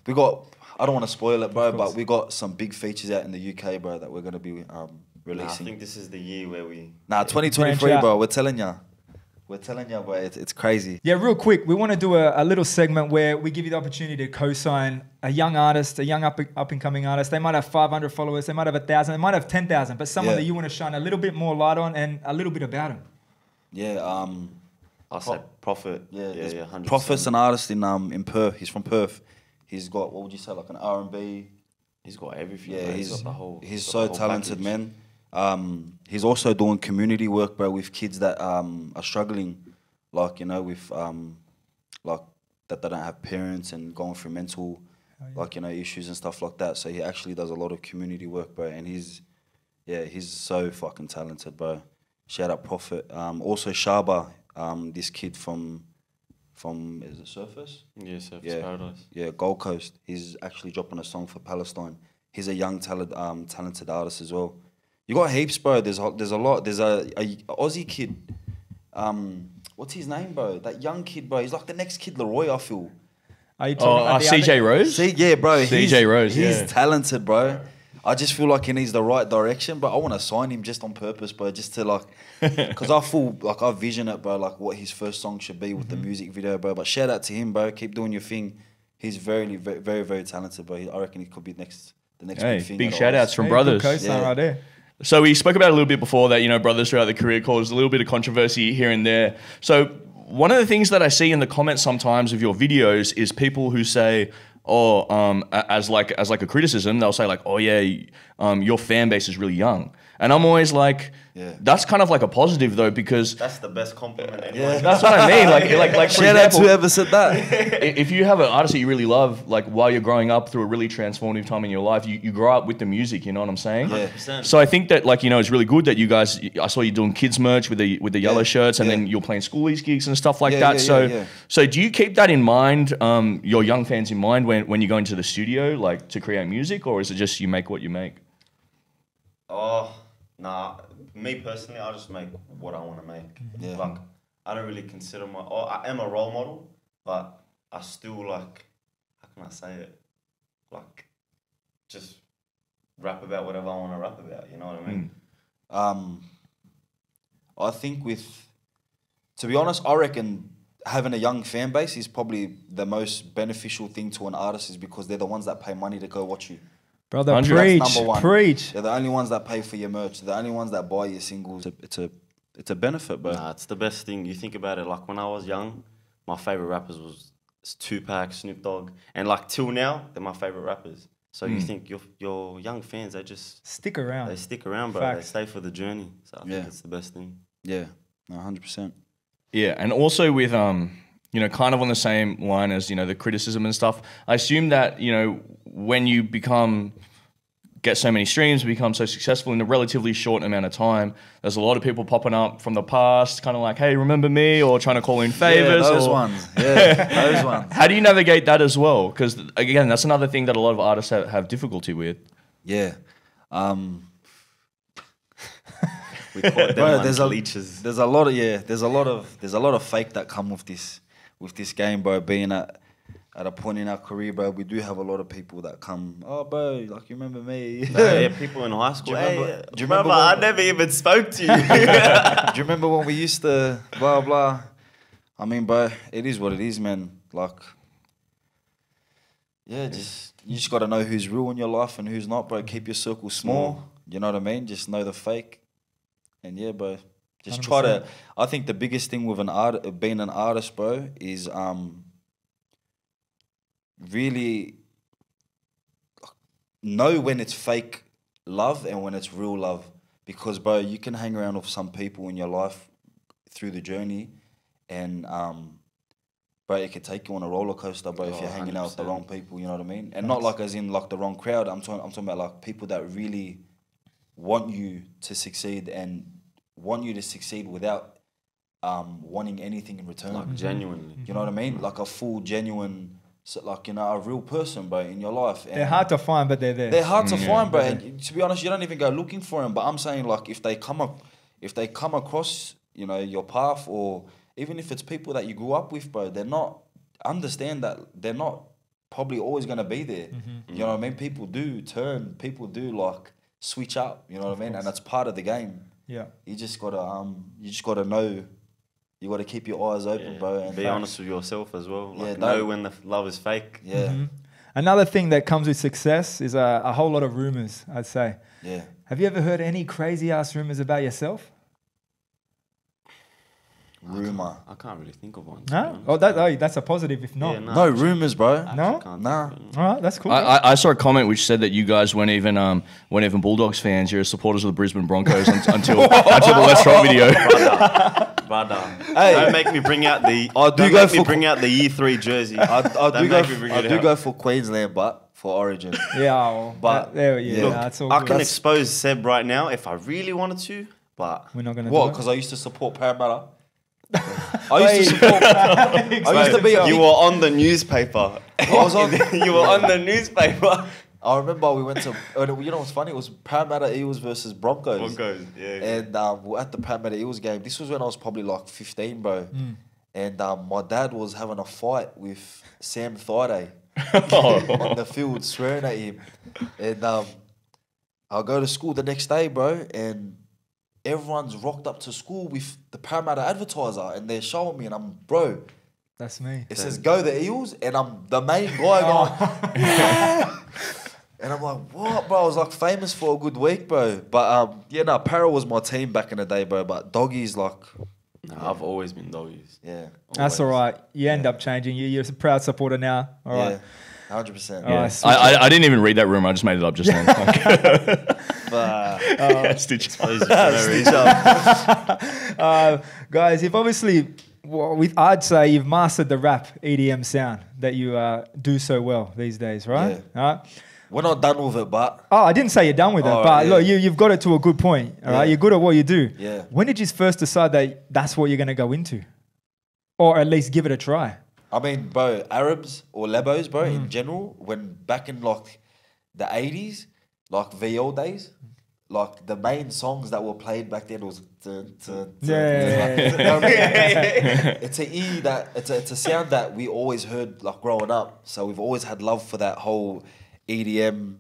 We got. I don't want to spoil it, bro, but we got some big features out in the UK, bro, that we're gonna be Nah, I releasing. think this is the year where we. 2023, Branch out. bro. We're telling ya, bro. It's crazy. Yeah, real quick, we want to do a little segment where we give you the opportunity to co-sign a young artist, a young up and coming artist. They might have 500 followers, they might have 1,000, they might have 10,000, but someone that you want to shine a little bit more light on and a little bit about him. Yeah. I'll say Prophet. Yeah. 100%. Prophet's an artist in Perth. He's from Perth. He's got, what would you say, like an R&B. He's got everything. Yeah, bro. he's got the whole. he's got so the whole talented, package. man. He's also doing community work, bro, with kids that are struggling, like, with like that they don't have parents and going through mental, issues and stuff like that. So he actually does a lot of community work, bro, and he's so fucking talented, bro. Shout out Prophet. Also Shaba, this kid from is it Surface? Yeah, Surface Paradise. Yeah, Gold Coast. He's actually dropping a song for Palestine. He's a young talented artist as well. You got heaps, bro. There's a lot. There's a Aussie kid. What's his name, bro? That young kid, bro. He's like the next Kid Leroy, I feel. Are you talking about the CJ Rose? See, bro. CJ Rose, He's yeah. talented, bro. I just feel like he needs the right direction, but I want to sign him just on purpose, bro. Just to because I feel like I vision it, bro. Like what his first song should be with the music video, bro. But shout out to him, bro. Keep doing your thing. He's very, very, very talented, bro. I reckon he could be the next Hey, big thing. big at shout Oz. outs from Hey, brothers. good co-sign right there. So we spoke about it a little bit before that, brothers throughout the career caused a little bit of controversy here and there. So one of the things that I see in the comments sometimes of your videos is people who say, as like a criticism, they'll say like, oh yeah, your fan base is really young. And I'm always like, that's kind of like a positive though, because That's the best compliment. Yeah. that's what I mean. Like for Shout out to example, whoever said that. if you have an artist that you really love, like while you're growing up through a really transformative time in your life, you grow up with the music, you know what I'm saying? 100%. So I think that it's really good that you guys, I saw you doing kids merch with the yellow shirts, and then you're playing schoolies gigs and stuff like that. So do you keep that in mind, your young fans in mind when you go into the studio, like to create music, or is it just you make what you make? Oh, nah. Me personally, I just make what I want to make. Yeah. Like, I don't really consider I am a role model, but I still how can I say it? Like, just rap about whatever I want to rap about. You know what I mean? I think to be honest, I reckon having a young fan base is probably the most beneficial thing to an artist, is because they're the ones that pay money to go watch you. Brother, 100. preach, That's number one. preach. They're the only ones that pay for your merch. They're the only ones that buy your singles. It's a benefit, bro. Nah, it's the best thing. You think about it, like when I was young, my favorite rappers was Tupac, Snoop Dogg, and like till now, they're my favorite rappers. So you think your young fans, they just Stick around. they stick around, bro. Facts. They stay for the journey. So I Yeah. think it's the best thing. Yeah, 100%. Yeah, and also with you know, kind of on the same line as, you know, the criticism and stuff. I assume that, you know, when you get so many streams, become so successful in a relatively short amount of time, there's a lot of people popping up from the past, kind of like, hey, remember me, or trying to call in favors. Yeah, those or, ones. Yeah, those ones. How do you navigate that as well? Because again, that's another thing that a lot of artists have difficulty with. Yeah. We call them Bro, like leeches. there's a lot of fake that come with this game, bro. Being at a point in our career, bro, we do have a lot of people that come. Oh, bro, like you remember me? Yeah, people in high school. Do you remember- Hey, do you remember brother, I when- never even spoke to you. Do you remember when we used to blah blah? I mean, bro, it is what it is, man. Like, yeah, you just gotta know who's real in your life and who's not, bro. Keep your circle small. You know what I mean? Just know the fake, and yeah, bro. Just try to. I think the biggest thing with being an artist, bro, is really know when it's fake love and when it's real love. Because, bro, you can hang around with some people in your life through the journey, and bro, it could take you on a roller coaster, bro, if you're hanging out with the 100%. wrong people. You know what I mean? And not like as in like the wrong crowd. I'm talking about like people that really want you to succeed and want you to succeed without wanting anything in return. Like genuinely. You know what I mean? Like a full, genuine, like, you know, a real person, bro, in your life. And They're hard to find, but they're there. they're hard to find, bro. And to be honest, you don't even go looking for them. But I'm saying, like, if they come across, you know, your path, or even if it's people that you grew up with, bro, understand that they're not probably always gonna be there. You know what I mean? People do turn. People do like switch up. You know what I mean? And that's part of the game. Yeah. You just gotta know. You gotta keep your eyes open, Yeah. bro. And Be honest with yourself as well. Yeah, Like, don't- know when the love is fake. Yeah, Another thing that comes with success is a whole lot of rumors, I'd say. yeah. Have you ever heard any crazy ass rumors about yourself? Rumor. I can't really think of one. to be No? honest. Oh, that's a positive if not. Yeah, nah, No actually- rumors, bro. actually No? can't Nah. think of it. All right, that's cool. I saw a comment which said that you guys weren't even Bulldogs fans. You're supporters of the Brisbane Broncos until the Let's Rock video. Brother, Hey. don't make me bring out the. I do don't go make me for- bring out the year 3 jersey. I Don't do make me bring I it do out. go for Queensland, but for Origin. yeah, well, But- there, yeah. yeah, that's all I good. can expose Seb right now if I really wanted to, but We're not gonna What? do Because I used to support Parramatta. I used to support. it. I used to be. you were on the newspaper. I was on. You were on the newspaper. I remember we went to. You know what's funny? It was Parramatta Eels versus Broncos. Broncos, yeah. And we were at the Parramatta Eels game. This was when I was probably like 15, bro. And my dad was having a fight with Sam Thaiday on the field, swearing at him. And I'll go to school the next day, bro, and everyone's rocked up to school with the Parramatta advertiser, and they're showing me, and I'm, bro, That's me. it says go the Eels, and I'm the main guy going, yeah. And I'm like, what, bro? I was like famous for a good week, bro. But yeah, no, Para was my team back in the day, bro. But Doggies, like, Nah, I've always been doggies. yeah, That's all right. You end up changing. You're a proud supporter now. All right. yeah, 100%. All right, Yeah. switch I didn't even read that rumor. I just made it up just then. Stitch. Guys, you've obviously, I'd say you've mastered the rap EDM sound that you do so well these days, right? Yeah. All right. We're not done with it, but Oh, I didn't say you're done with it, All but right, yeah. look, you've got it to a good point. All right, Yeah. you're good at what you do. Yeah. When did you first decide that that's what you're going to go into, or at least give it a try? I mean, bro, Arabs or Lebos, bro, in general, when back in like the 80s, like VL days, like the main songs that were played back then was Yeah. it's a E that it's a sound that we always heard like growing up. So we've always had love for that whole EDM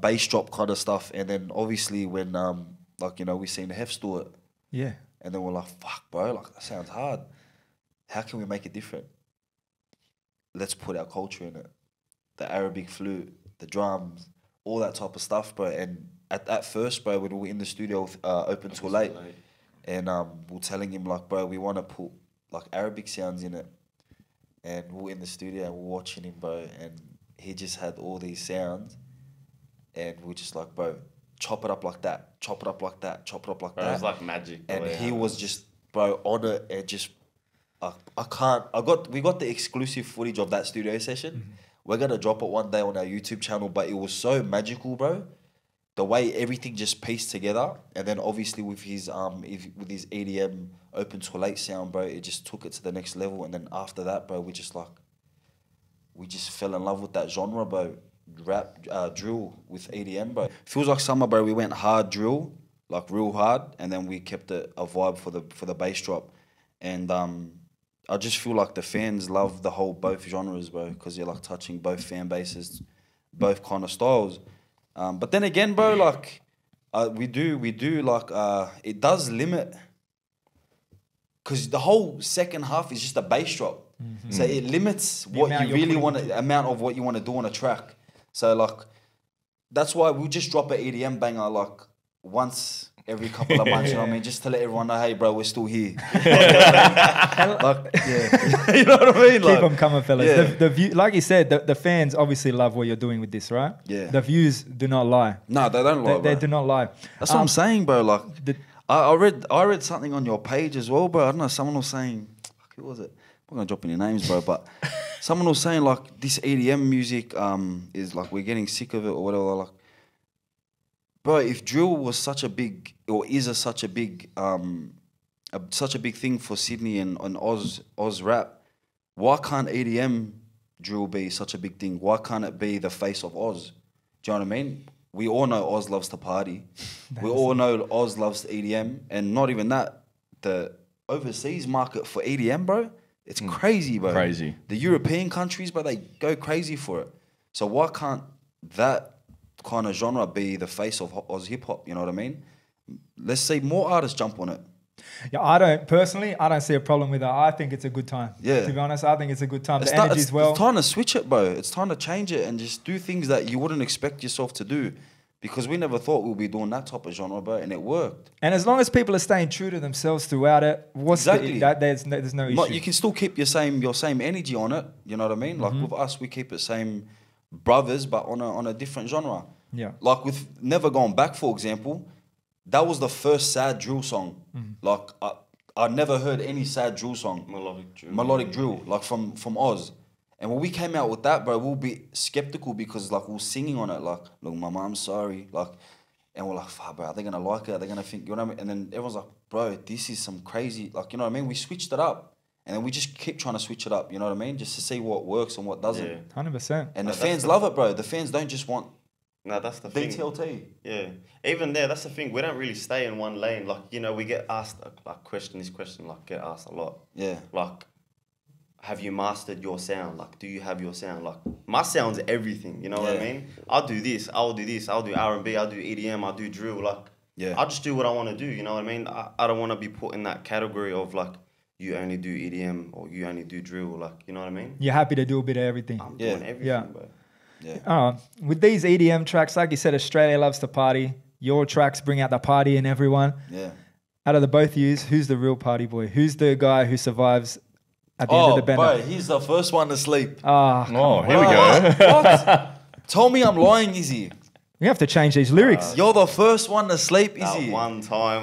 bass drop kind of stuff. And then obviously when like, you know, we seen Hef do it, Yeah. and then we're like, fuck, bro, like that sounds hard. How can we make it different? Let's put our culture in it. The Arabic flute, the drums, all that type of stuff, bro. And at first, bro, when we were in the studio with Open Too Late, and we were telling him like, bro, we want to put like Arabic sounds in it, and we were in the studio and we were watching him, bro, and he just had all these sounds, and we were just like, bro, chop it up like that, chop it up like that, chop it up like Bro, that. it was like magic. the And way he it was just, bro, on it, and just, we got the exclusive footage of that studio session. We're gonna drop it one day on our YouTube channel, but it was so magical, bro. The way everything just pieced together, and then obviously with his EDM Open Too Late sound, bro, it just took it to the next level. And then after that, bro, we just fell in love with that genre, bro. Rap, drill with EDM, bro. Feels like summer, bro. We went hard drill, like real hard, and then we kept it a vibe for the bass drop. And I just feel like the fans love the whole both genres, bro, because you're like touching both fan bases, both kind of styles. But then again, bro, like we do like it does limit, because the whole second half is just a bass drop. So it limits what amount you you're really putting want, into amount of what you want to do on a track. So like that's why we'll just drop an EDM banger like once every couple of months, you know what I mean? Just to let everyone know, hey, bro, we're still here. Like, yeah. You know what I mean? Keep them coming, fellas. yeah. The view, like you said, the fans obviously love what you're doing with this, right? Yeah. The views do not lie. No, they don't lie, They bro. do not lie. That's what I'm saying, bro. Like, the- I read something on your page as well, bro. I don't know. Someone was saying, who was it? I'm not gonna drop any names, bro. But someone was saying like this EDM music is like we're getting sick of it or whatever. Like, bro, if drill was such a big or is such a big thing for Sydney and Oz rap, why can't EDM drill be such a big thing? Why can't it be the face of Oz? Do you know what I mean? We all know Oz loves to party. We all know Oz loves EDM. And not even that, the overseas market for EDM, bro, it's crazy, bro. Crazy. The European countries, bro, they go crazy for it. So why can't that kind of genre be the face of Oz hip-hop, you know what I mean? Let's see more artists jump on it. Yeah, I don't see a problem with that. I think it's a good time. Yeah. To be honest, I think it's a good time. It's The energy as well. It's time to switch it, bro. It's time to change it and just do things that you wouldn't expect yourself to do. Because we never thought we'd be doing that type of genre, bro, and it worked. And as long as people are staying true to themselves throughout it, Exactly. there's no issue. But you can still keep your same energy on it. You know what I mean? Like with us, we keep it same brothers, but on a different genre. Yeah. Like with Never Gone Back, for example, that was the first sad drill song. Like I never heard any sad drill song, melodic drill, like from Oz. And when we came out with that, bro, we'll be skeptical because like we were singing on it, like, look, mama, I'm sorry, like, and we're like, fuck, bro, are they gonna like it? Are they gonna think, you know what I mean? And then everyone's like, bro, this is some crazy, like, you know what I mean? We switched it up, and then we just keep trying to switch it up, you know what I mean? Just to see what works and what doesn't. Yeah. 100%. And No, the that's fans the- love it, bro. The fans don't just want No, that's the thing. DTLT. Yeah. Even there, that's the thing. We don't really stay in one lane. Like, you know, we get asked, like, this question, like, get asked a lot. Yeah. Like, have you mastered your sound? Like, do you have your sound? Like, my sound's everything, you know what I Yeah. mean? I'll do this, I'll do this, I'll do R&B, I'll do EDM, I'll do drill. Like, Yeah. I'll just do what I want to do, you know what I mean? I don't want to be put in that category of, like, you only do EDM or you only do drill. Like, you know what I mean? You're happy to do a bit of everything. I'm Yeah. doing everything, Yeah. bro. Yeah. With these EDM tracks, like you said, Australia loves to party. Your tracks bring out the party in everyone. Yeah. Out of the both yous, who's the real party boy? Who's the guy who survives at the end of the bender? bro, he's the first one to sleep. Ah, Oh, here we go. What? Tell me I'm lying, Izzy. we have to change these lyrics. You're the first one to sleep, That Izzy. one time.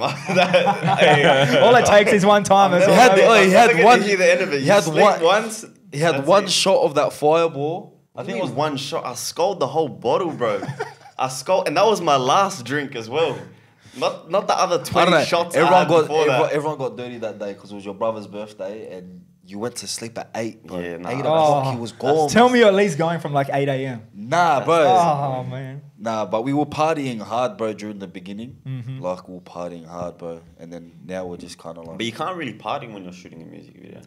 Hey, All it takes is one time. It's He all had over. the- I'm he never had gonna one- hear the end of it. he You had sleep one- once. He had that's one it. shot of that fireball. I think it was one shot. I sculled the whole bottle, bro. And that was my last drink as well. Not the other I don't 20 know. shots I had before that. Everyone got dirty that day because it was your brother's birthday and you went to sleep at 8, bro. Yeah, nah. 8 o'clock, Oh, he was gone. Tell me you're at least going from like 8 a.m. Nah, bro. Oh, man. Nah, but we were partying hard, bro, during the beginning. Mm-hmm. Like, we were partying hard, bro. And then now we're just kind of like... But you can't really party when you're shooting a music video.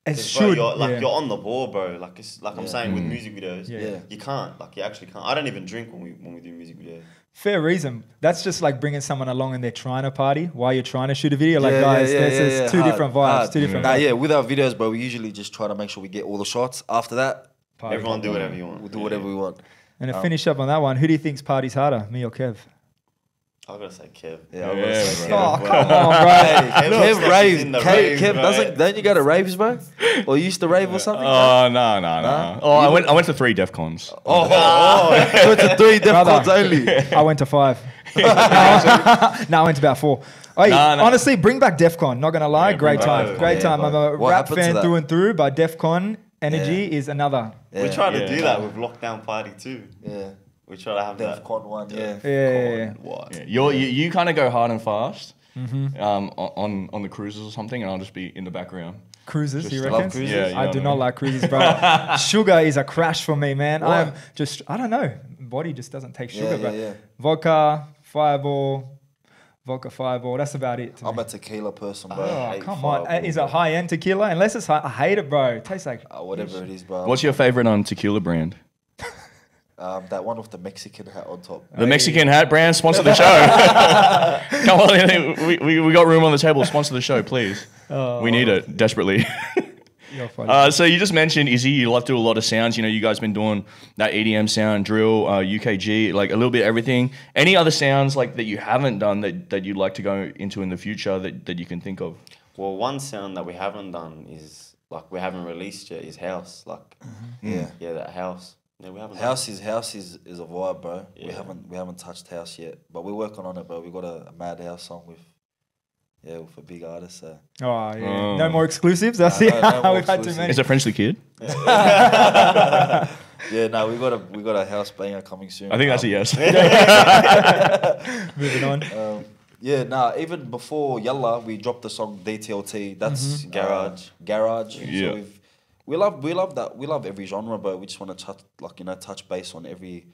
It 'Cause, bro, should. you're yeah. on the ball, bro. Like it's like I'm saying with music videos. Yeah. Yeah. You can't. Like you actually can't. I don't even drink when we do music videos. Fair reason. That's just like bringing someone along and they're trying to party while you're trying to shoot a video. Like, guys, there's two hard, different vibes. hard. Two different Nah, vibes. yeah, with our videos, bro, we usually just try to make sure we get all the shots. After that, Party. Everyone do whatever you want. we'll do whatever we want. And to finish up on that one, who do you think's party's harder, me or Kev? I'm gonna say Kev. Yeah, I'm gonna say bro. Kev. Oh, come on, bro. Kev raves. in the Kev, rave, Kev bro. doesn't. Don't you go to raves, bro? Or you used to rave or something? Oh no. Oh, I went to 3 DEF CONs. So it's a 3 Brother. DEF CONs only. I went to 5. No, I went to about 4. Hey, Nah. honestly, bring back DEF CON. Not gonna lie, Yeah, great bring time. back- Great yeah, time. I'm a what rap happened to fan that? through and through, but DEF CON energy is another. We try to Yeah. do that with lockdown party too. Yeah. We try to have DEF that. CON one, yeah. Yeah. What? Yeah, you kind of go hard and fast on the cruises or something, and I'll just be in the background. Cruises, you Just reckon? love cruises? Yeah, you know I what do I not mean? like cruises, bro. Sugar is a crash for me, man. Why? I'm just, I don't know. Body just doesn't take sugar, Yeah, bro. yeah. Vodka, Fireball. That's about it. To I'm me. a tequila person, bro. Oh, hate come on. Fireball, Is it high end tequila? Unless it's high, I hate it, bro. It tastes like Whatever it is, bro. What's your favorite tequila brand? That one with the Mexican hat on top. The Mexican hat brand, sponsor the show. Come on, we got room on the table. Sponsor the show, please. We need it desperately. you're funny. So you just mentioned Izzy. You love to do a lot of sounds. You know, you guys been doing that EDM sound, drill, UKG, like a little bit of everything. Any other sounds like that you haven't done that you'd like to go into in the future that you can think of? Well, one sound that we haven't done is like we haven't released yet is house. Like Yeah. yeah, that house. Yeah, we haven't. House is a vibe, bro. Yeah. We haven't touched house yet, but we're working on it, bro. We got a mad house song with a big artist. So. Oh, yeah. No more exclusives. I see. no more We've had too exclusives. many. Is it French the Kid? Yeah, no, we got a house banger coming soon. I think that's a yes. Moving on. Yeah, nah. Even before Yalla, we dropped the song DTLT. That's garage. Yeah. So we love that. We love every genre, but we just want to touch base on every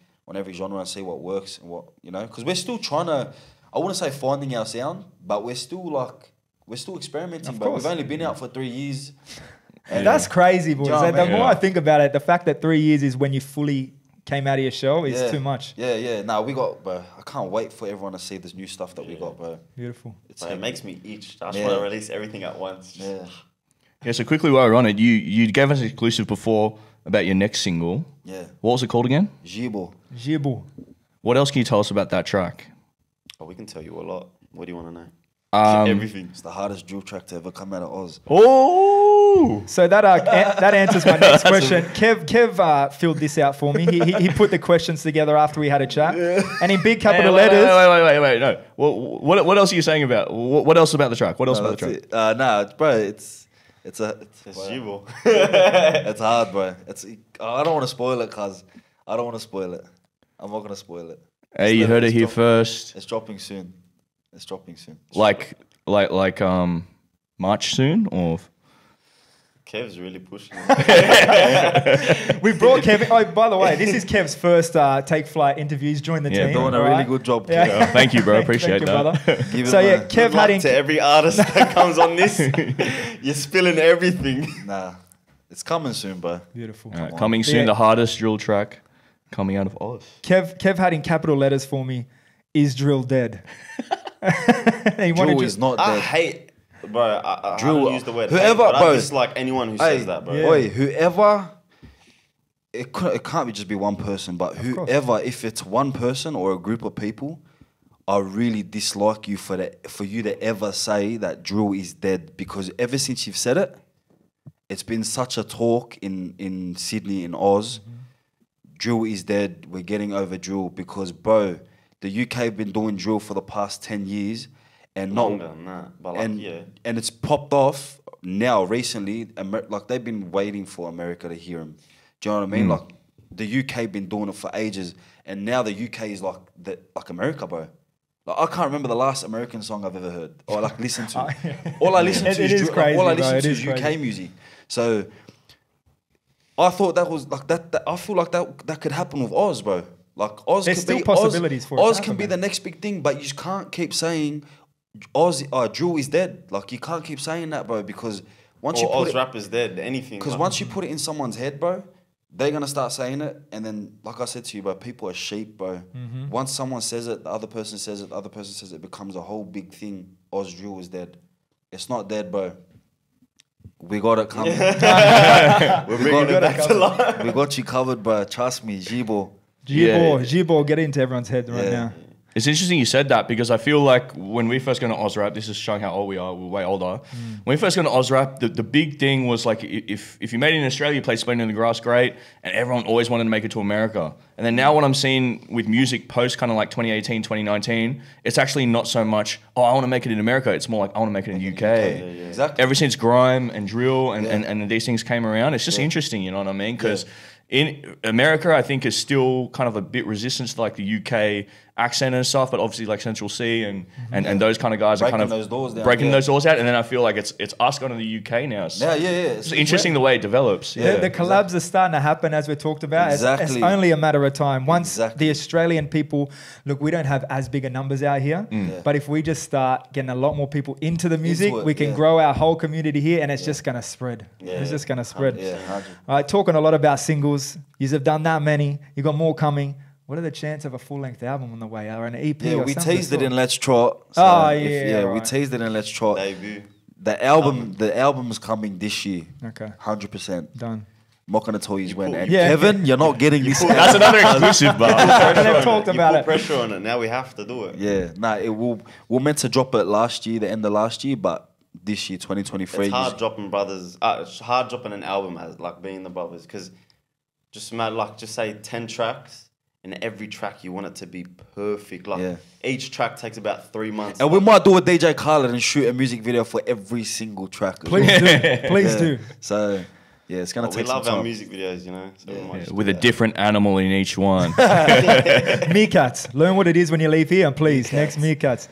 genre and see what works and what because we're still trying to. I wouldn't say finding our sound, but we're still experimenting. Of But course. we've only been out for 3 years. That's crazy, boys. Do you know what I The mean? more I Yeah. think about it, the fact that 3 years is when you fully came out of your shell is too much. Yeah. Nah, we got, bro. I can't wait for everyone to see this new stuff that we got, bro. Beautiful. It's But it heavy. makes me itch. I just Yeah. want to release everything at once. Yeah. Yeah, so quickly while we're on it, you gave us an exclusive before about your next single. Yeah. What was it called again? Jibo. Jibu. What else can you tell us about that track? Oh, we can tell you a lot. What do you want to know? Um, Everything. It's the hardest drill track to ever come out of Oz. Oh! So that that answers my next question. Kev filled this out for me. He put the questions together after we had a chat, and in big capital letters. Wait, no. What else are you saying about? What else about the track? What else about the track? Nah, bro, it's It's bro, Jubal. it's hard, bro. I don't want to spoil it, cuz I don't want to spoil it. I'm not gonna spoil it. Hey, you heard it here It's first. It's dropping soon. Like March soon, or Kev's really pushing it. We brought Kev. Oh, by the way, this is Kev's first Take Flight interview. He's joined the Yeah, team. Doing a all really right? good job. Yeah. Kev. thank you, bro. Thank Appreciate you, that. brother. Give it, So yeah, man. Kev Good luck had in. to every artist that comes on this. You're spilling everything. Nah, it's coming soon, bro. Beautiful. All right, coming soon, Yeah. the hardest drill track coming out of Oz. Kev had in capital letters for me. Is drill dead? He wanted Drill to- is not I dead. hate, bro. I Drill- don't use the word. whoever- hate, but bro. I dislike anyone who says that, bro. yeah. Oi, whoever, it can't be just be one person, but course. whoever, if it's one person or a group of people, I really dislike you for you to ever say that drill is dead, because ever since you've said it, it's been such a talk in Sydney, in Oz. Drill is dead. We're getting over drill because, bro, the UK have been doing drill for the past 10 years and not Longer than that, but like, and yeah. and it's popped off now recently. Like they've been waiting for America to hear him. Do you know what I mean? Like the UK been doing it for ages, and now the UK is like America, bro. Like I can't remember the last American song I've ever heard or like listened to. All I listen to It is crazy, all I bro. listen It to is is UK crazy. music. So I thought that was like that. I feel like that could happen with Oz, bro. Like Oz, There's could still be, possibilities for it to Oz happen, can be man. the next big thing, but you just can't keep saying Oz. Drill is dead. Like you can't keep saying that, bro, because once Or you put Oz it, rap is dead. Anything. because like- once you put it in someone's head, bro, they're gonna start saying it, and then, like I said to you, bro, people are sheep, bro. Once someone says it, the other person says it, the other person says it, it becomes a whole big thing. Oz drill is dead. It's not dead, bro. We got it coming. we're bringing got it back to life. We got you covered, bro. Trust me, Jibo. G-Ball, get into everyone's head right now. It's interesting you said that because I feel like when we first got into Ozrap, this is showing how old we are, we're way older. When we first got into Ozrap, the big thing was like if you made it in Australia, you played Spleen in the Grass, great, and everyone always wanted to make it to America. And then now what I'm seeing with music post kind of like 2018, 2019, it's actually not so much, oh, I want to make it in America. It's more like, I want to make it in the UK. Exactly. Ever since grime and drill and these things came around, it's just interesting, you know what I mean? Because in America, I think is still kind of a bit resistant to like the UK accent and stuff, but obviously like Central C and those kind of guys Breaking are kind of those doors down, breaking those doors out. And then I feel like it's us going to the UK now. So it's interesting the way it develops. The collabs are starting to happen as we talked about. It's only a matter of time. Once the Australian people, look, we don't have as big a numbers out here, but if we just start getting a lot more people into the music, we can grow our whole community here, and it's just going to spread. It's just going to spread. All right, talking a lot about singles. You have done that many. You got more coming. What are the chances of a full-length album on the way or an EP? Yeah, or we something? teased it in Let's Trot. So we teased it in Let's Trot. Debut. The album's coming this year. Okay. 100%. Done. I'm not gonna tell you when. And Yeah. Kevin, you're not getting this. That's another exclusive, but They've talked about put it. pressure on it. Now we have to do it. Yeah, we're meant to drop it last year, the end of last year, but this year, 2023. It's hard dropping brothers. It's hard dropping an album as like being the brothers because just say 10 tracks. And every track you want it to be perfect. Like each track takes about 3 months. And we might do a DJ Khaled and shoot a music video for every single track. Please do. Please do. So it's gonna take we love some time. our music videos, you know. So we might just with do a that. different animal in each one. Meerkats. Learn what it is when you leave here, please. Next Meerkats.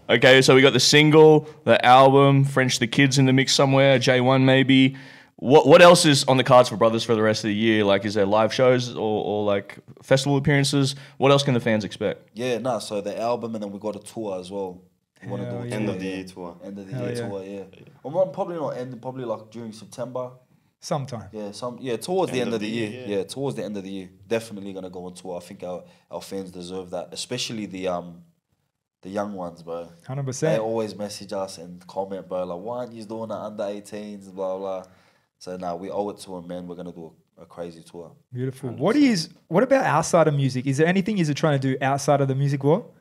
Okay, so we got the single, the album, French the Kids in the mix somewhere, J1 maybe. What else is on the cards for Brothers for the rest of the year? Like, is there live shows or like festival appearances? What else can the fans expect? Yeah, so the album and then we got a tour as well. We want to do a End of the year tour. End of the year tour, Well, probably not end, probably like during September. Sometime. Towards the end of the year. Yeah, towards the end of the year. Definitely gonna go on tour. I think our fans deserve that, especially the young ones, bro. 100%. They always message us and comment, bro, like, why aren't you doing the under 18s, blah blah. So now we owe it to them, man. We're gonna do a crazy tour. Beautiful. What about outside of music? Is there anything you're trying to do outside of the music world?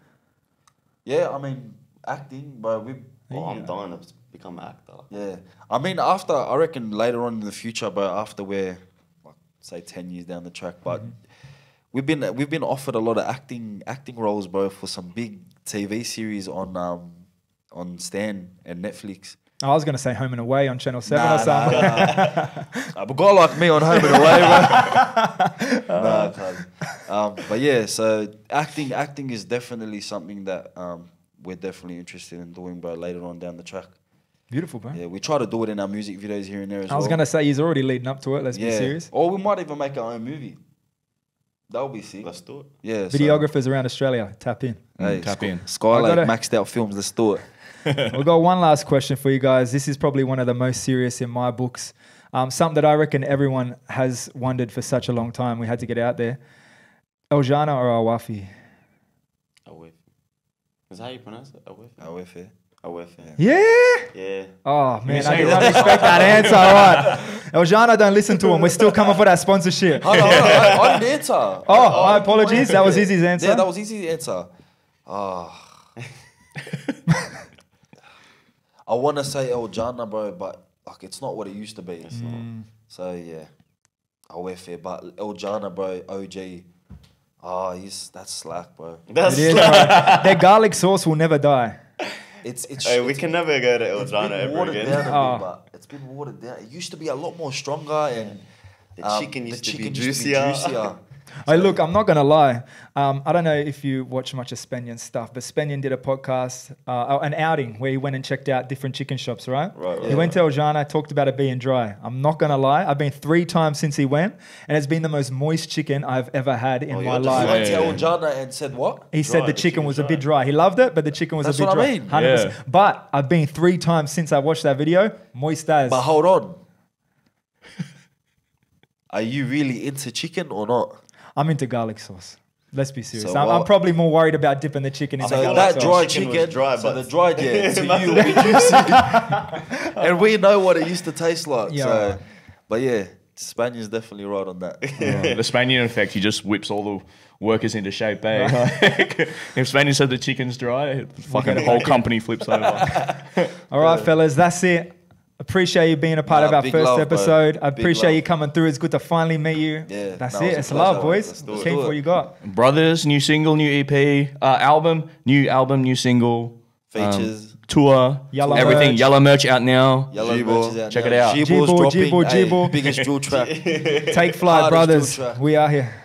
Yeah, I mean, acting, bro. I'm dying to become an actor. Yeah, I mean, I reckon later on in the future, but after we're like, say 10 years down the track, but we've been offered a lot of acting roles, bro, for some big TV series on Stan and Netflix. I was going to say Home and Away on Channel 7 or something. A guy like me on Home and Away, bro. But yeah, so acting is definitely something that we're definitely interested in doing, bro, later on down the track. Beautiful, bro. Yeah, we try to do it in our music videos here and there as well. I was going to say he's already leading up to it. Let's be serious. Or we might even make our own movie. That would be sick. Let's do it. Yeah. Videographers around Australia, tap in. Hey, Tap in. Skylight maxed out films. Let's do it. We've got one last question for you guys. This is probably one of the most serious in my books. Something that I reckon everyone has wondered for such a long time. We had to get out there. Eljana or Awafi? Awafi. Is that how you pronounce it? Awafi. Awafi. Yeah? Yeah. Oh, man, I say did it not expect that answer. All right. Eljana, don't listen to him. We're still coming for that sponsorship. Hold on, I didn't answer. Oh, my apologies. That was Izzy's answer. Yeah, that was easy to answer. I want to say Eljana, bro, but like it's not what it used to be. It's not. So yeah, Awafi, but Eljana, bro, OG. That's slack, bro. That's It is, bro. Their garlic sauce will never die. It's Hey, we can never go to Eljana been ever watered again. down a bit, but it's been watered down. It used to be a lot more stronger, and The chicken used to be juicier. Hey, look, I'm not going to lie. I don't know if you watch much of Spenion's stuff, but Spenion did a podcast, an outing where he went and checked out different chicken shops, right? Right. He went to Eljana, talked about it being dry. I'm not going to lie. I've been 3 times since he went, and it's been the most moist chicken I've ever had in my you're just life. I went to Eljana and said what? He said the chicken was a bit dry. He loved it, but the chicken was That's a bit what dry. I mean. 100%. Yeah. But I've been 3 times since I watched that video, moist as. But hold on. Are you really into chicken or not? I'm into garlic sauce. Let's be serious. So I'm what- probably more worried about dipping the chicken in So the garlic that sauce. dry Chicken was chicken, dry, so but- the dried, yeah, to you, we juicy. And we know what it used to taste like. Yeah. So, but yeah, Spaniard's definitely right on that. The Spaniard effect, he just whips all the work us into shape, eh? Like, if Spenny said the chicken's dry, fucking it whole back in. company flips over. All right, fellas, that's it. Appreciate you being a part of our big first love, bro. episode. I Big appreciate love. you coming through. It's good to finally meet you. Yeah, That's that it. was a It's pleasure. love, boys. Let's do it. Keep what you got. Brothers, new single, new EP, album, new single, Features. tour, Yellow everything. merch. Yellow merch out now. Yellow G-Ball. merch is out Check now. it out. G-Ball's G-Ball, dropping. G-Ball, Hey, G-Ball. biggest jewel track. Take flight, Hardest brothers. jewel track. We are here.